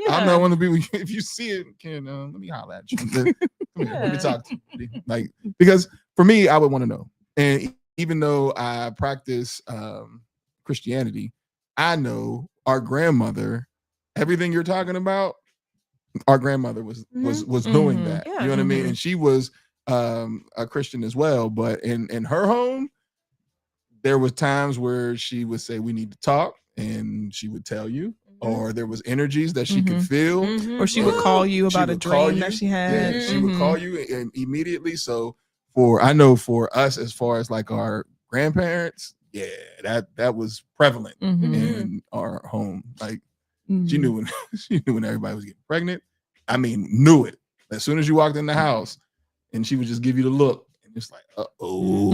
I'm not one of the people. If you see it, let me holler at you. Let me talk to you. Like, because for me, I would want to know. And even though I practice Christianity, I know our grandmother, everything you're talking about, our grandmother was doing that. Yeah. You know what I mean? And she was a Christian as well, but in her home, there was times where she would say, we need to talk, and she would tell you, or there was energies that she could feel, or she would call you about a dream that she had. Yeah, she would call you immediately. So for us, as far as like our grandparents, that was prevalent in our home. Like she knew when everybody was getting pregnant. I mean, knew it as soon as you walked in the house. And she would just give you the look, and it's like, uh-oh.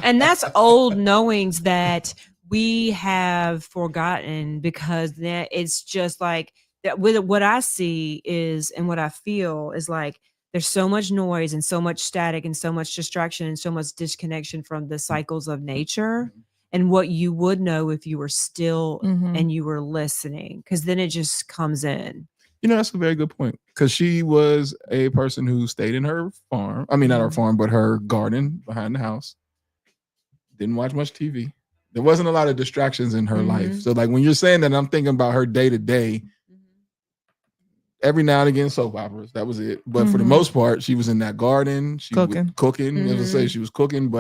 And that's old knowings that we have forgotten, because then it's just like that. With what I see is, and what I feel is like, there's so much noise and so much static and so much distraction and so much disconnection from the cycles of nature and what you would know if you were still and you were listening, because then it just comes in. You know, that's a very good point because she was a person who stayed in her farm. I mean, not her farm, but her garden behind the house. Didn't watch much TV. There wasn't a lot of distractions in her life. So, like, when you're saying that, I'm thinking about her day to day. Every now and again, soap operas. That was it. But for the most part, she was in that garden. She was cooking. As I say, she was cooking,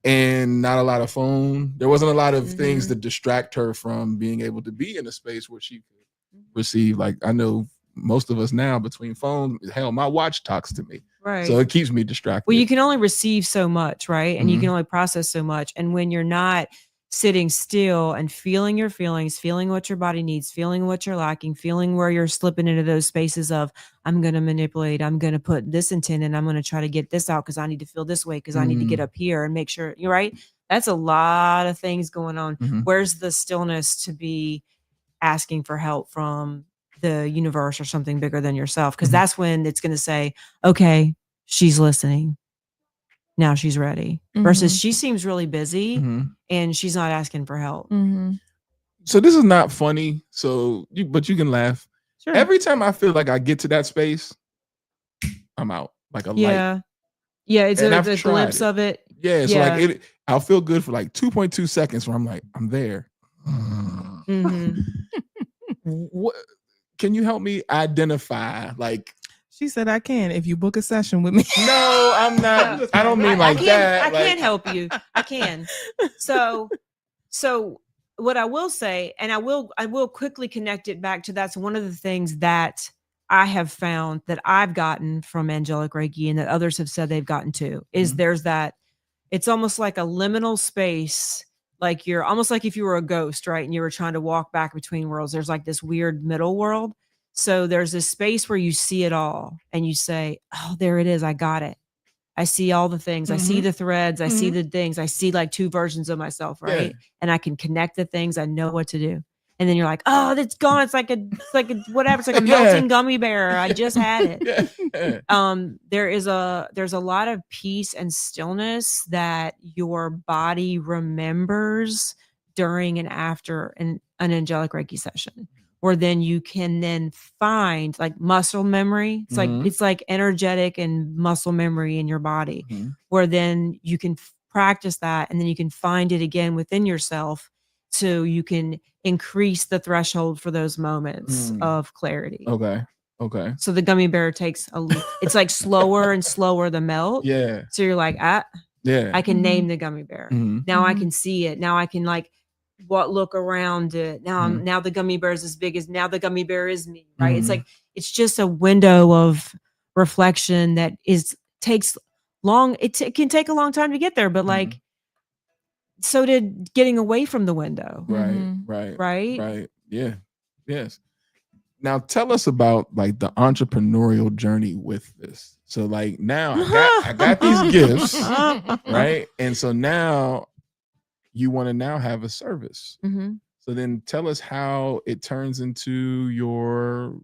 and not a lot of phone. There wasn't a lot of things to distract her from being able to be in a space where she could receive. Like, I know most of us now between phones, hell, my watch talks to me. Right. So it keeps me distracted. Well, you can only receive so much, right? And you can only process so much. And when you're not sitting still and feeling your feelings, feeling what your body needs, feeling what you're lacking, feeling where you're slipping into those spaces of, I'm going to manipulate, I'm going to put this intent in, I'm going to try to get this out because I need to feel this way because I need to get up here and make sure you're right. That's a lot of things going on. Where's the stillness to be asking for help from the universe or something bigger than yourself? Because that's when it's going to say, okay, she's listening. Now she's ready. Versus she seems really busy and she's not asking for help. So this is not funny. But you can laugh. Sure. Every time I feel like I get to that space, I'm out. Like a light. Yeah, it's And a I've glimpse tried of it. Yeah, so like I'll feel good for like 2.2 seconds where I'm like, I'm there. What can you help me identify? Like, she said, I can if you book a session with me. No, I'm not. I don't mean like that. I can help you. I can. So what I will say, and I will quickly connect it back to that's one of the things that I have found that I've gotten from angelic Reiki and that others have said they've gotten to is there's that, it's almost like a liminal space. Like you're almost like if you were a ghost, right? And you were trying to walk back between worlds. There's like this weird middle world. So there's this space where you see it all and you say, oh, there it is. I got it. I see all the things. I see the threads. I see the things. I see like two versions of myself, right? Yeah. And I can connect the things. I know what to do. And then you're like, oh, it's gone. It's like a whatever. It's like a melting gummy bear. I just had it. There's a lot of peace and stillness that your body remembers during and after an angelic Reiki session. Or then you can then find like muscle memory. It's like energetic and muscle memory in your body, where then you can practice that and then you can find it again within yourself so you can increase the threshold for those moments of clarity. Okay. So the gummy bear takes it's like slower and slower the melt. Yeah. So you're like, I can name the gummy bear. Now I can see it. Now I can like look around it. Now the gummy bear is as big as now the gummy bear is me, right? It's like it's just a window of reflection that takes long. It can take a long time to get there, but like so did getting away from the window. Right. Yeah. Yes. Now tell us about like the entrepreneurial journey with this. So like now I got these gifts, right? And so now you want to now have a service. So then tell us how it turns into your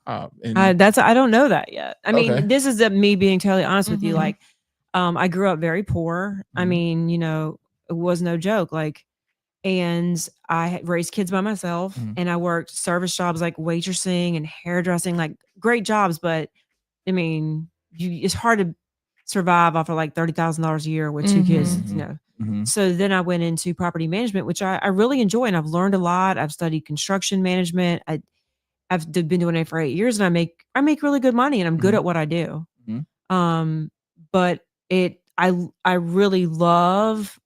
job. And I don't know that yet. I mean, this is me being totally honest with you. Like, I grew up very poor. I mean, it was no joke. Like, and I raised kids by myself and I worked service jobs like waitressing and hairdressing, like great jobs. But I mean, it's hard to survive off of like $30,000 a year with two kids, So then I went into property management, which I really enjoy. And I've learned a lot. I've studied construction management. I've been doing it for 8 years and I make really good money and I'm good at what I do. But I really love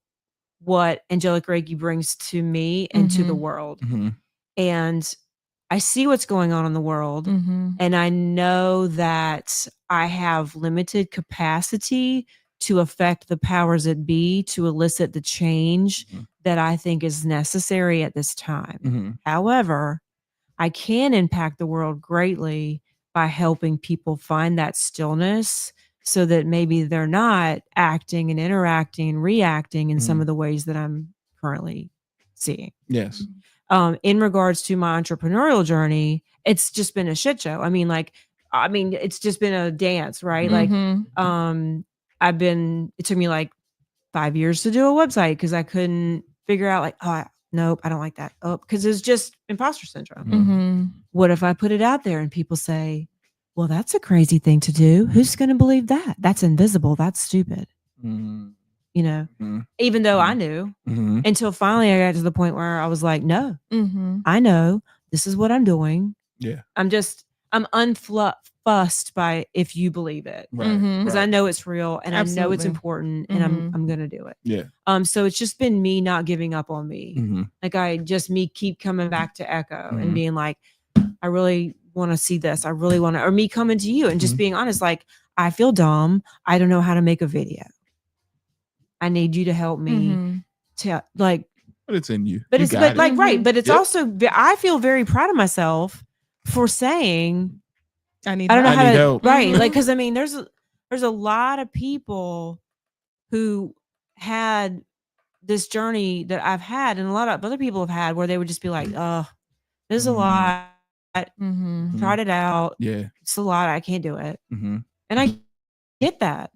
what angelic Reiki brings to me and to the world. And I see what's going on in the world. And I know that I have limited capacity to affect the powers that be, to elicit the change that I think is necessary at this time. However, I can impact the world greatly by helping people find that stillness so that maybe they're not acting and interacting and reacting in some of the ways that I'm currently seeing. Yes. In regards to my entrepreneurial journey, it's just been a shit show. It's just been a dance, right? Like, it took me like 5 years to do a website because I couldn't figure out like, nope, I don't like that. Oh, because it's just imposter syndrome. Mm-hmm. What if I put it out there and people say, well, that's a crazy thing to do. Who's going to believe that? That's invisible. That's stupid. Mm-hmm. You know, Mm-hmm. even though I knew Mm-hmm. until finally I got to the point where I was like, no, Mm-hmm. I know this is what I'm doing. Yeah. I'm unfussed by if you believe it. Right. Mhm. Because I know it's real and I know it's Absolutely. important and I'm gonna do it. Yeah. So it's just been me not giving up on me. Mm-hmm. Like me keep coming back to Echo Mhm. and being like, I really want to see this. I really want to, or me coming to you and just Mhm. being honest, like, I feel dumb. I don't know how to make a video. I need you to help me Mhm. to like, But it's in you. but You it's got but it. like right, but it's Yep. also I feel very proud of myself for saying I need. I don't know I how need to help. right, Mhm. like because I mean there's a lot of people who had this journey that I've had and a lot of other people have had where they would just be like, oh, this is a Mhm. lot. Mm-hmm. Tried it out. Yeah. It's a lot. I can't do it. Mm-hmm. And I get that.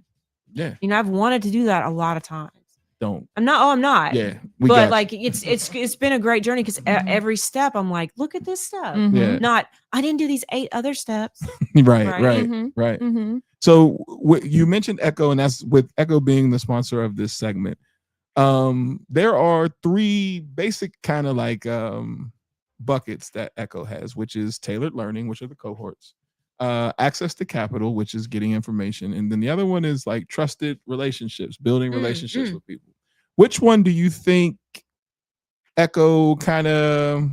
Yeah. You know, I've wanted to do that a lot of times. Don't. I'm not. Yeah. But got like you. it's been a great journey because Mhm. every step I'm like, look at this step. Mhm. Yeah. Not I didn't do these 8 other steps. Right. Right. Right. Mhm. Right. Mm-hmm. So you mentioned Echo, and that's with Echo being the sponsor of this segment. There are 3 basic kind of like buckets that Echo has, which is tailored learning, which are the cohorts, access to capital, which is getting information, and then the other one is like trusted relationships, building relationships with people. Which one do you think Echo kind of?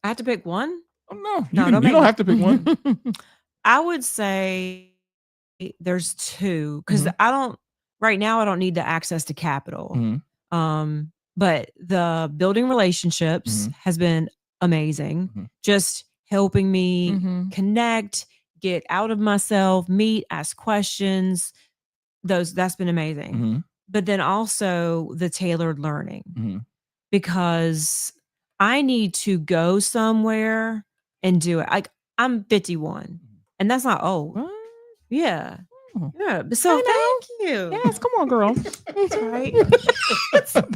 I have to pick one. Oh, no, No, you don't make don't me- have to pick one. I would say there's 2 because Mhm. I don't right now I don't need the access to capital. Mhm. But the building relationships Mhm. has been amazing. Mhm. Just helping me Mhm. connect, get out of myself, meet, ask questions. That's been amazing. Mhm. But then also the tailored learning Mhm. because I need to go somewhere and do it. Like I'm 51 and that's not old. What? Yeah. Oh. Yeah. So I know. thank you. Yes, come on, girl. That's right.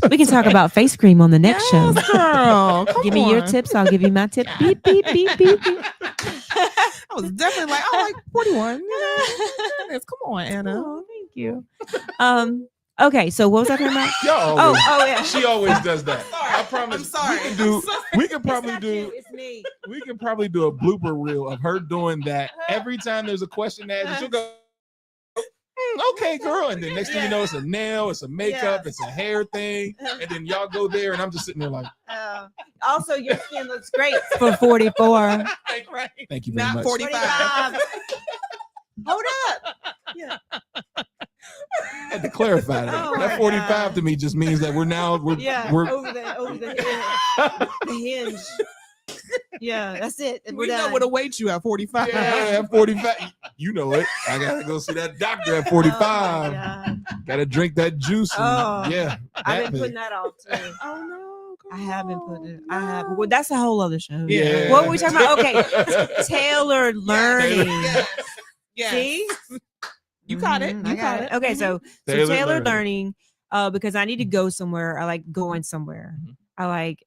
We can talk about face cream on the next show. Yes, girl. Come Give me your on. tips. I'll give you my tip. Beep, beep, beep, beep, beep. I was definitely like, I like 41. You know? Goodness, come on, Anna. Oh, thank you. Okay, so what was I talking about? Y'all Oh, always, yeah. she always does that. I promise. I'm sorry. We can do. I'm sorry. We can probably do. It's me. We can probably do a blooper reel of her doing that every time there's a question asked. And she'll go, "Okay, girl," and then next thing you know, it's a nail, it's a makeup, it's a hair thing, and then y'all go there, and I'm just sitting there like, Also, your skin looks great for 44. "Thank you very Not much." 45. Hold up. Yeah. I had to clarify that. Oh That my 45 God. to me just means that we're we're over the hinge. Yeah, that's it. And We we're know done. what awaits you at 45. yeah, at 45. You know it. I gotta go see that doctor at Oh, 45. my God. Gotta drink that juice. And, Oh, yeah. I've been thing. putting that off too. Oh no. I have been putting it. I have. Well, that's a whole other show. Yeah. What were we talking about? Okay. Tailored learning. Yes. See? You got it. Mhm, You I got it. Okay, so Tailored tailored learning. learning, because I need to go somewhere. I like going somewhere. Mhm. I like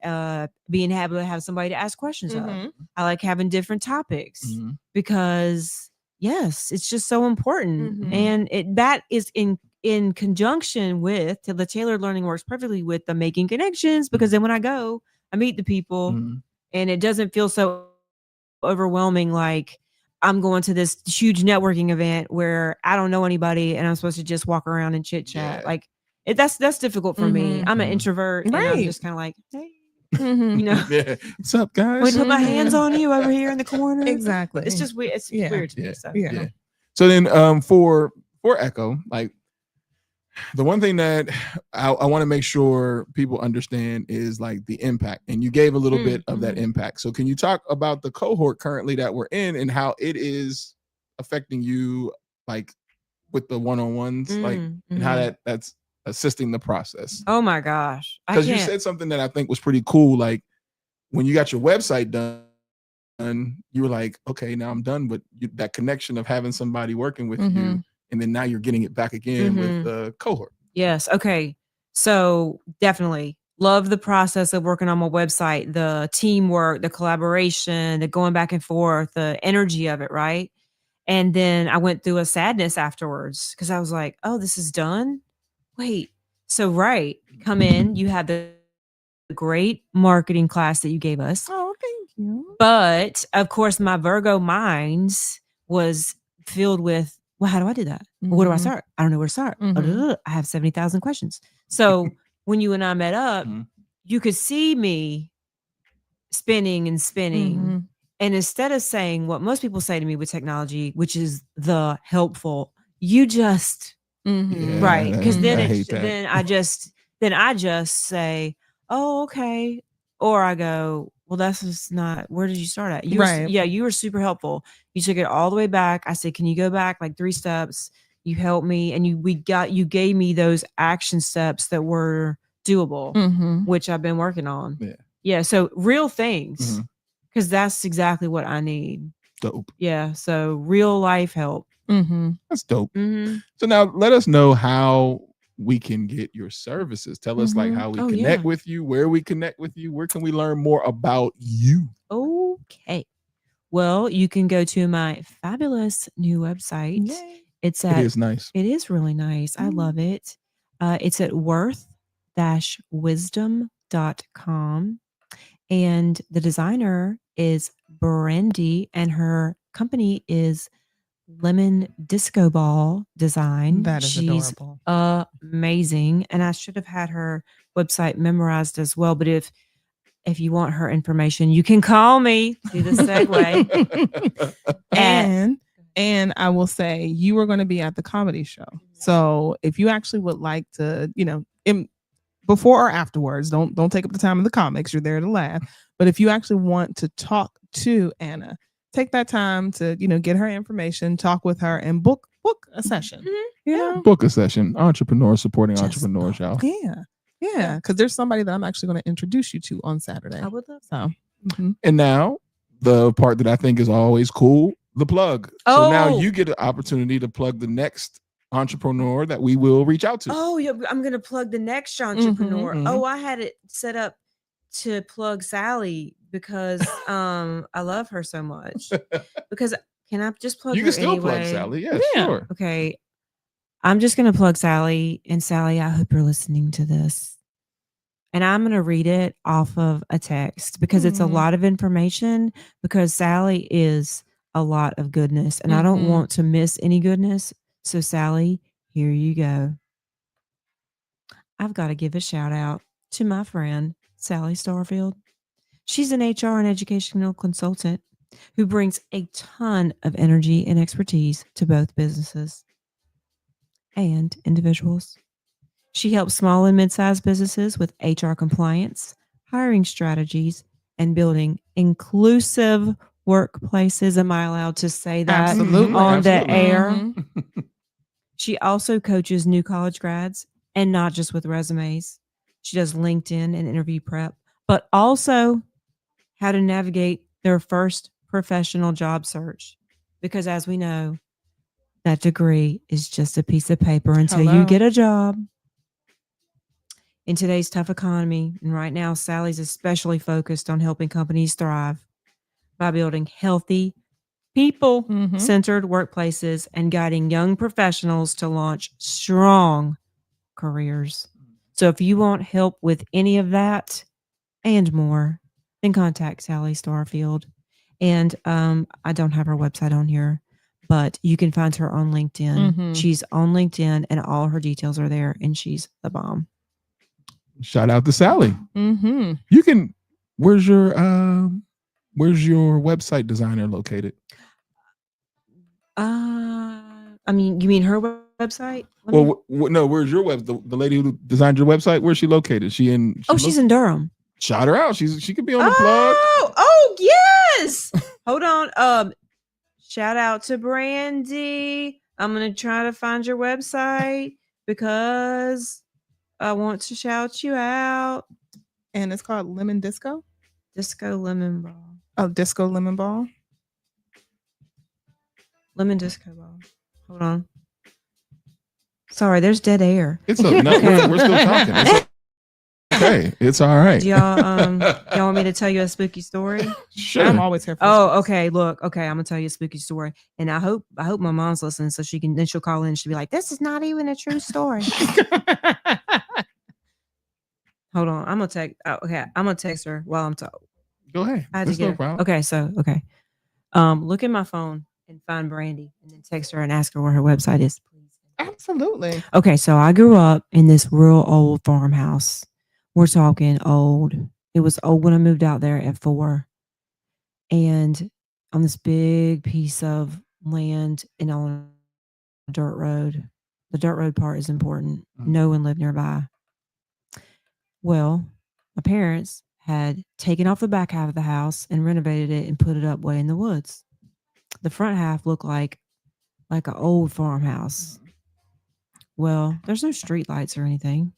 being able to have somebody to ask questions of. Mhm. I like having different topics Mhm. because yes, it's just so important, Mhm. and that is in conjunction with the tailored learning works perfectly with the making connections because then when I go, I meet the people, Mhm. and it doesn't feel so overwhelming like I'm going to this huge networking event where I don't know anybody and I'm supposed to just walk around and chit chat. Yeah. Like that's difficult for me. Mhm. I'm an Mhm. introvert and I'm Right. just kind of like, hey, Mhm. you know, Yeah. What's up, guys? we put my Mhm. hands on you over here in the corner. Exactly. It's just weird. It's Yeah. weird to Yeah. me. So Yeah. Yeah. So then for Echo, like the one thing that I want to make sure people understand is like the impact. And you gave a little bit of that impact. So can you talk about the cohort currently that we're in and how it is affecting you like with the one-on-ones, like and how that's assisting the process? Oh my gosh. I Because you can't. said something that I think was pretty cool. Like when you got your website done, you were like, okay, now I'm done with that connection of having somebody working with you. Mhm. And then now you're getting it back again with the cohort. Yes. Okay. So definitely Love the process of working on my website, the teamwork, the collaboration, the going back and forth, the energy of it, right? And then I went through a sadness afterwards because I was like, oh, this is done? Wait. So, right, come in, you had the great marketing class that you gave us. Oh, thank you. But of course, my Virgo minds was filled with, well, how do I do that? Well, where do I Mhm. start? I don't know where to start. Mhm. I have 70,000 questions. So when you and I met up, Mhm. you could see me spinning and spinning. Mhm. And instead of saying what most people say to me with technology, which is the helpful, you just Mhm. right. Because then I it's hate that. then I just say, oh, okay. Or I go, well, that's just not where did you start at? Right. You were super helpful. You took it all the way back. I said, can you go back like 3 steps? You helped me and you gave me those action steps that were doable, Mhm. which I've been working on. Yeah. Yeah. So real things. Mhm. Because that's exactly what I need. Dope. Yeah. So real life help. Mhm. That's dope. Mhm. So now let us know how we can get your services. Tell us like Mhm. how we Oh, connect yeah. with you, where we connect with you, where can we learn more about you? Okay. Well, you can go to my fabulous new website. Yay. It's It at is nice. it is really nice. I love it. It's at worth-wisdom.com. And the designer is Brandy, and her company is Lemon Disco Ball Design. That is She's adorable. amazing. And I should have had her website memorized as well. But if you want her information, you can call me. Do the segue. And I will say you were going to be at the comedy show. So if you actually would like to, before or afterwards, don't take up the time of the comics. You're there to laugh. But if you actually want to talk to Anna, take that time to, get her information, talk with her, and book a session. You know? Book a session. Entrepreneurs supporting Just entrepreneurs, y'all. Yeah. Because there's somebody that I'm actually going to introduce you to on Saturday. I would love So, mhm. And now the part that I think is always cool, the plug. So now Oh. you get an opportunity to plug the next entrepreneur that we will reach out to. Oh, yeah, I'm gonna plug the next entrepreneur. mhm. Oh, I had it set up to plug Sally because I love her so much. Because can I just plug You her can still plug anyway? Sally. Yeah, Yeah. sure. Okay. I'm just gonna plug Sally. And Sally, I hope you're listening to this. And I'm gonna read it off of a text because it's a Mhm. lot of information because Sally is a lot of goodness. And I don't Mhm. want to miss any goodness. So Sally, here you go. I've got to give a shout out to my friend, Sally Starfield. She's an HR and educational consultant who brings a ton of energy and expertise to both businesses and individuals. She helps small and mid-sized businesses with HR compliance, hiring strategies, and building inclusive workplaces. Am I allowed to say that Absolutely. on the Absolutely. air? Mhm. She also coaches new college grads and not just with resumes. She does LinkedIn and interview prep, but also how to navigate their first professional job search. Because as we know, that degree is just a piece of paper until you Hello. get a job. In today's tough economy, and right now, Sally's especially focused on helping companies thrive by building healthy, people-centered workplaces and guiding young professionals to launch strong careers. So if you want help with any of that and more, then contact Sally Starfield. And I don't have her website on here, but you can find her on LinkedIn. Mhm. She's on LinkedIn and all her details are there, and she's the bomb. Shout out to Sally. Mm-hmm. You can. Where's your website designer located? I mean, you mean her website? Well, no. Where's your the lady who designed your website? Where's she located? She's in Durham. Shout her out. She could be on the plug. Oh yes. Hold on. Shout out to Brandy. I'm gonna try to find your website because I want to shout you out. And it's called Lemon Disco. Disco Lemon Ball. Oh, Disco Lemon Ball. Lemon Disco Ball. Hold on. Sorry, there's dead air. It's no, we're still talking. It's okay. It's all right. Do y'all want me to tell you a spooky story? Sure. I'm always here for Oh, okay. Look, okay, I'm gonna tell you a spooky story, and I hope my mom's listening so she'll call in and she'll be like, "This is not even a true story." Hold on, I'm gonna text. Okay, I'm gonna text her while I'm talking. Go ahead. I had to That's get no her. problem. Okay, so okay, look at my phone and find Brandy, and then text her and ask her where her website is, please. Absolutely. Okay, so I grew up in this real old farmhouse. We're talking old. It was old when I moved out there at 4. And on this big piece of land and on a dirt road. The dirt road part is important. No one lived nearby. Well, my parents had taken off the back half of the house and renovated it and put it up way in the woods. The front half looked like an old farmhouse. Well, there's no street lights or anything.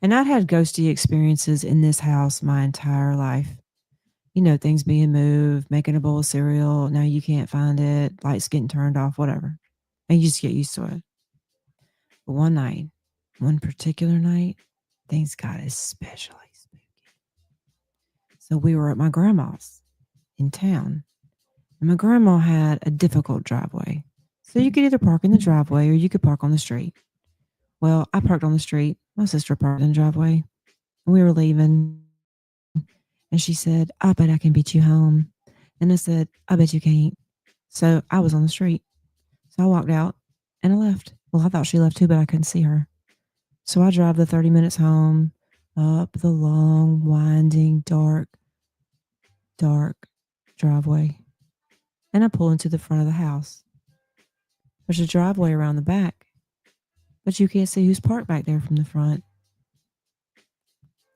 And I'd had ghosty experiences in this house my entire life. You know, things being moved, making a bowl of cereal. Now you can't find it. Lights getting turned off, whatever. And you just get used to it. But one particular night, things got especially spooky. So we were at my grandma's in town. And my grandma had a difficult driveway. So you could either park in the driveway or you could park on the street. Well, I parked on the street. My sister parked in the driveway. We were leaving. And she said, I bet I can beat you home. And I said, I bet you can't. So I was on the street. So I walked out and I left. Well, I thought she left too, but I couldn't see her. So I drive the 30 minutes home up the long, winding, dark driveway. And I pull into the front of the house. There's a driveway around the back, but you can't see who's parked back there from the front.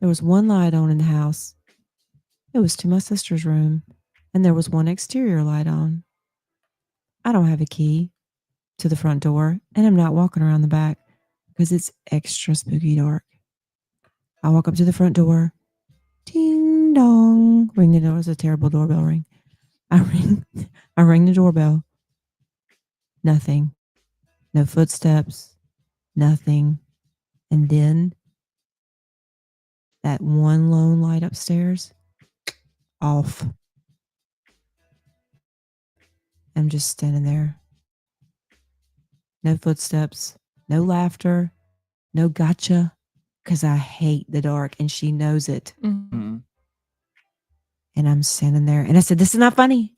There was one light on in the house. It was to my sister's room, and there was one exterior light on. I don't have a key to the front door, and I'm not walking around the back because it's extra spooky dark. I walk up to the front door. Ding dong. Ring the door. It's a terrible doorbell ring. I ring the doorbell. Nothing. No footsteps. Nothing. And then that one lone light upstairs off. I'm just standing there. No footsteps, no laughter, no gotcha, because I hate the dark and she knows it. Mm-hmm. And I'm standing there and I said, this is not funny.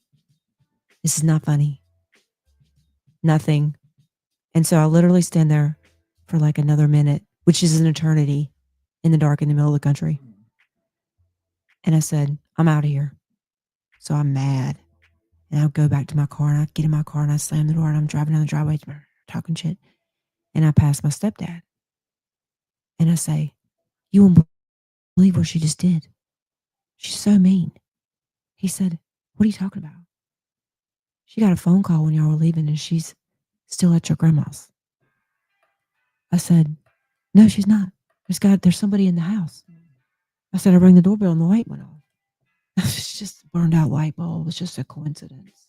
This is not funny. Nothing. And so I literally stand there for like another minute, which is an eternity in the dark in the middle of the country. And I said, I'm out of here. So I'm mad. And I'll go back to my car and I get in my car and I slam the door and I'm driving down the driveway talking shit. And I pass my stepdad. And I say, you won't believe what she just did. She's so mean. He said, what are you talking about? She got a phone call when y'all were leaving and she's still at your grandma's. I said, no, she's not. There's somebody in the house. I said, I rang the doorbell and the light went off. It's just a burned out light bulb. It's just a coincidence.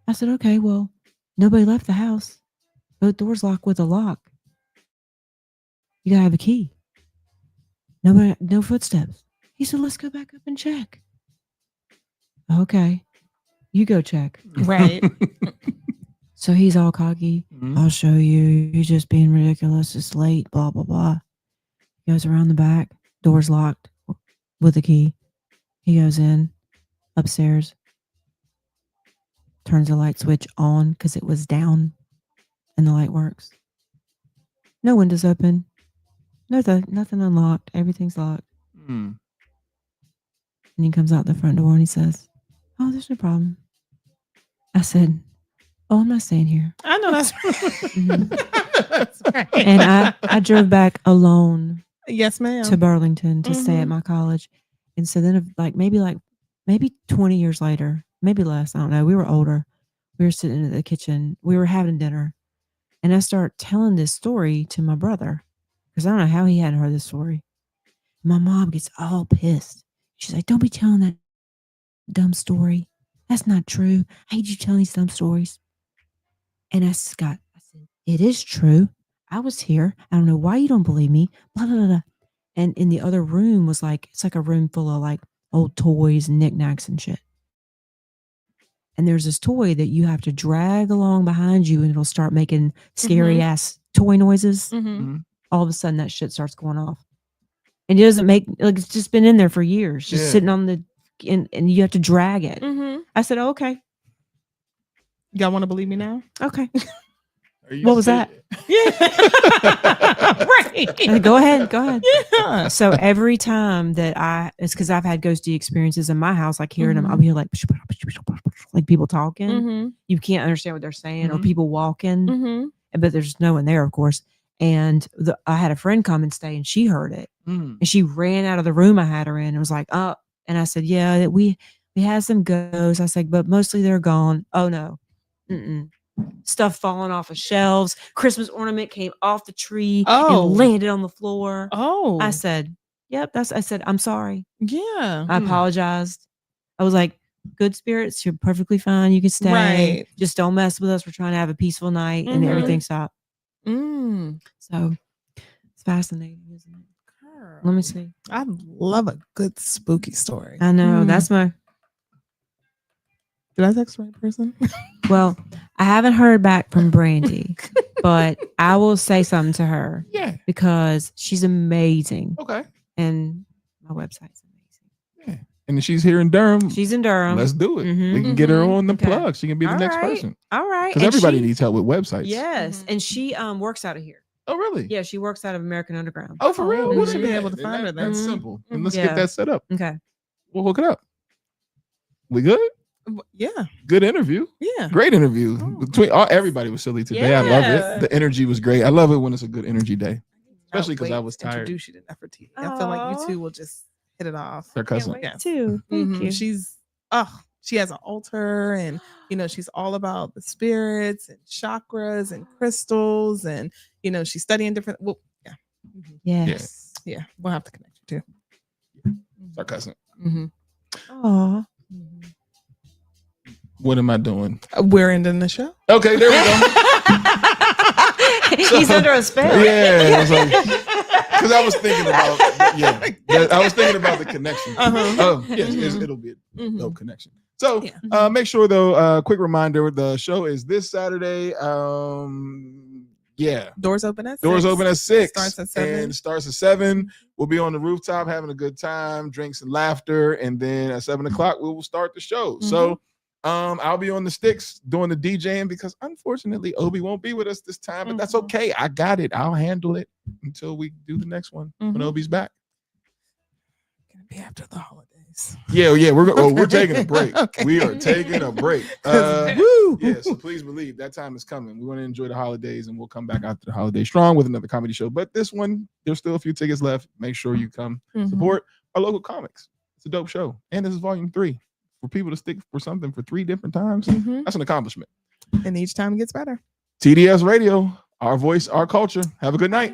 I said, okay, well, nobody left the house. Both doors locked with a lock. You gotta have a key. No footsteps. He said, let's go back up and check. Okay. You go check. Right. So he's all cocky. Mhm. I'll show you. You're just being ridiculous. It's late, blah, blah, blah. He goes around the back. Door's locked with a key. He goes in upstairs. Turns the light switch on because it was down. And the light works. No windows open. Nothing unlocked. Everything's locked. Mm. And he comes out the front door and he says, oh, there's no problem. I said, oh, I'm not staying here. I know that's that's right. And I drove back alone Yes, ma'am. to Burlington to stay at Mhm. my college. And so then maybe 20 years later, maybe less, I don't know. We were older. We were sitting in the kitchen. We were having dinner. And I start telling this story to my brother because I don't know how he hadn't heard this story. My mom gets all pissed. She's like, don't be telling that dumb story. That's not true. I hate you telling these dumb stories. And I said, it is true. I was here. I don't know why you don't believe me. Blah, blah, blah, blah. And in the other room was like, it's like a room full of like old toys and knickknacks and shit. And there's this toy that you have to drag along behind you and it'll start making scary ass toy noises. All of a sudden that shit starts going off. And it doesn't make, like, it's just been in there for years, just sitting on the, and you have to drag it. I said, okay. Y'all want to believe me now? Okay. What was that? Right. Go ahead. Yeah. So every time that it's because I've had ghosty experiences in my house, like hearing them, I'll hear like people talking. You can't understand what they're saying, or people walking, but there's no one there, of course. And I had a friend come and stay, and she heard it, and she ran out of the room I had her in, and was like, "Oh," and I said, "Yeah, we had some ghosts." I said, "But mostly they're gone." Oh no. Stuff falling off of shelves. Christmas ornament came off the tree and landed on the floor. I said, "Yep." I said, "I'm sorry." Yeah. I apologized. I was like, "Good spirits, you're perfectly fine. You can stay. Right. Just don't mess with us. We're trying to have a peaceful night," and everything stopped. So it's fascinating, isn't it? Girl. Let me see. I love a good spooky story. I know that's my. Did I text the right person? Well, I haven't heard back from Brandy, but I will say something to her. Yeah. Because she's amazing. Okay. And my website's amazing. Yeah. And she's here in Durham. She's in Durham. Let's do it. We can get her on the plug. She can be the next person. All right. Because everybody needs help with websites. Yes. And she works out of here. Oh, really? Yeah, she works out of American Underground. Oh, for real? We should be able to find her then. That's simple. And let's get that set up. Okay. We'll hook it up. We good? Yeah. Good interview. Yeah. Great interview. Between everybody was silly today. I love it. The energy was great. I love it when it's a good energy day. Especially because I was tired. Introduce you to Nefertiti. I feel like you two will just hit it off. Her cousin. Yes. Too. Thank you. She has an altar, and she's all about the spirits and chakras and crystals, and she's studying different. Well, yeah. Yes. Yeah. We'll have to connect you too. It's our cousin. Oh. What am I doing? We're ending the show. Okay, there we go. He's under a spell. Yeah, because I was thinking about I was thinking about the connection. Oh, yes, it'll be no connection. So make sure though, quick reminder: the show is this Saturday. Doors open at 6. Doors open at 6. Starts at 7. And starts at 7. We'll be on the rooftop having a good time, drinks and laughter, and then at 7 o'clock we will start the show. So. I'll be on the sticks doing the DJing because unfortunately Obi won't be with us this time, but that's okay. I got it. I'll handle it until we do the next one when Obi's back. Gonna be after the holidays. Yeah. We're taking a break. Okay. We are taking a break. Yeah, so please believe that time is coming. We want to enjoy the holidays, and we'll come back after the holiday strong with another comedy show. But this one, there's still a few tickets left. Make sure you come support our local comics. It's a dope show, and this is volume 3. For people to stick for something for 3 different times, that's an accomplishment. And each time it gets better. TDS Radio, our voice, our culture. Have a good night.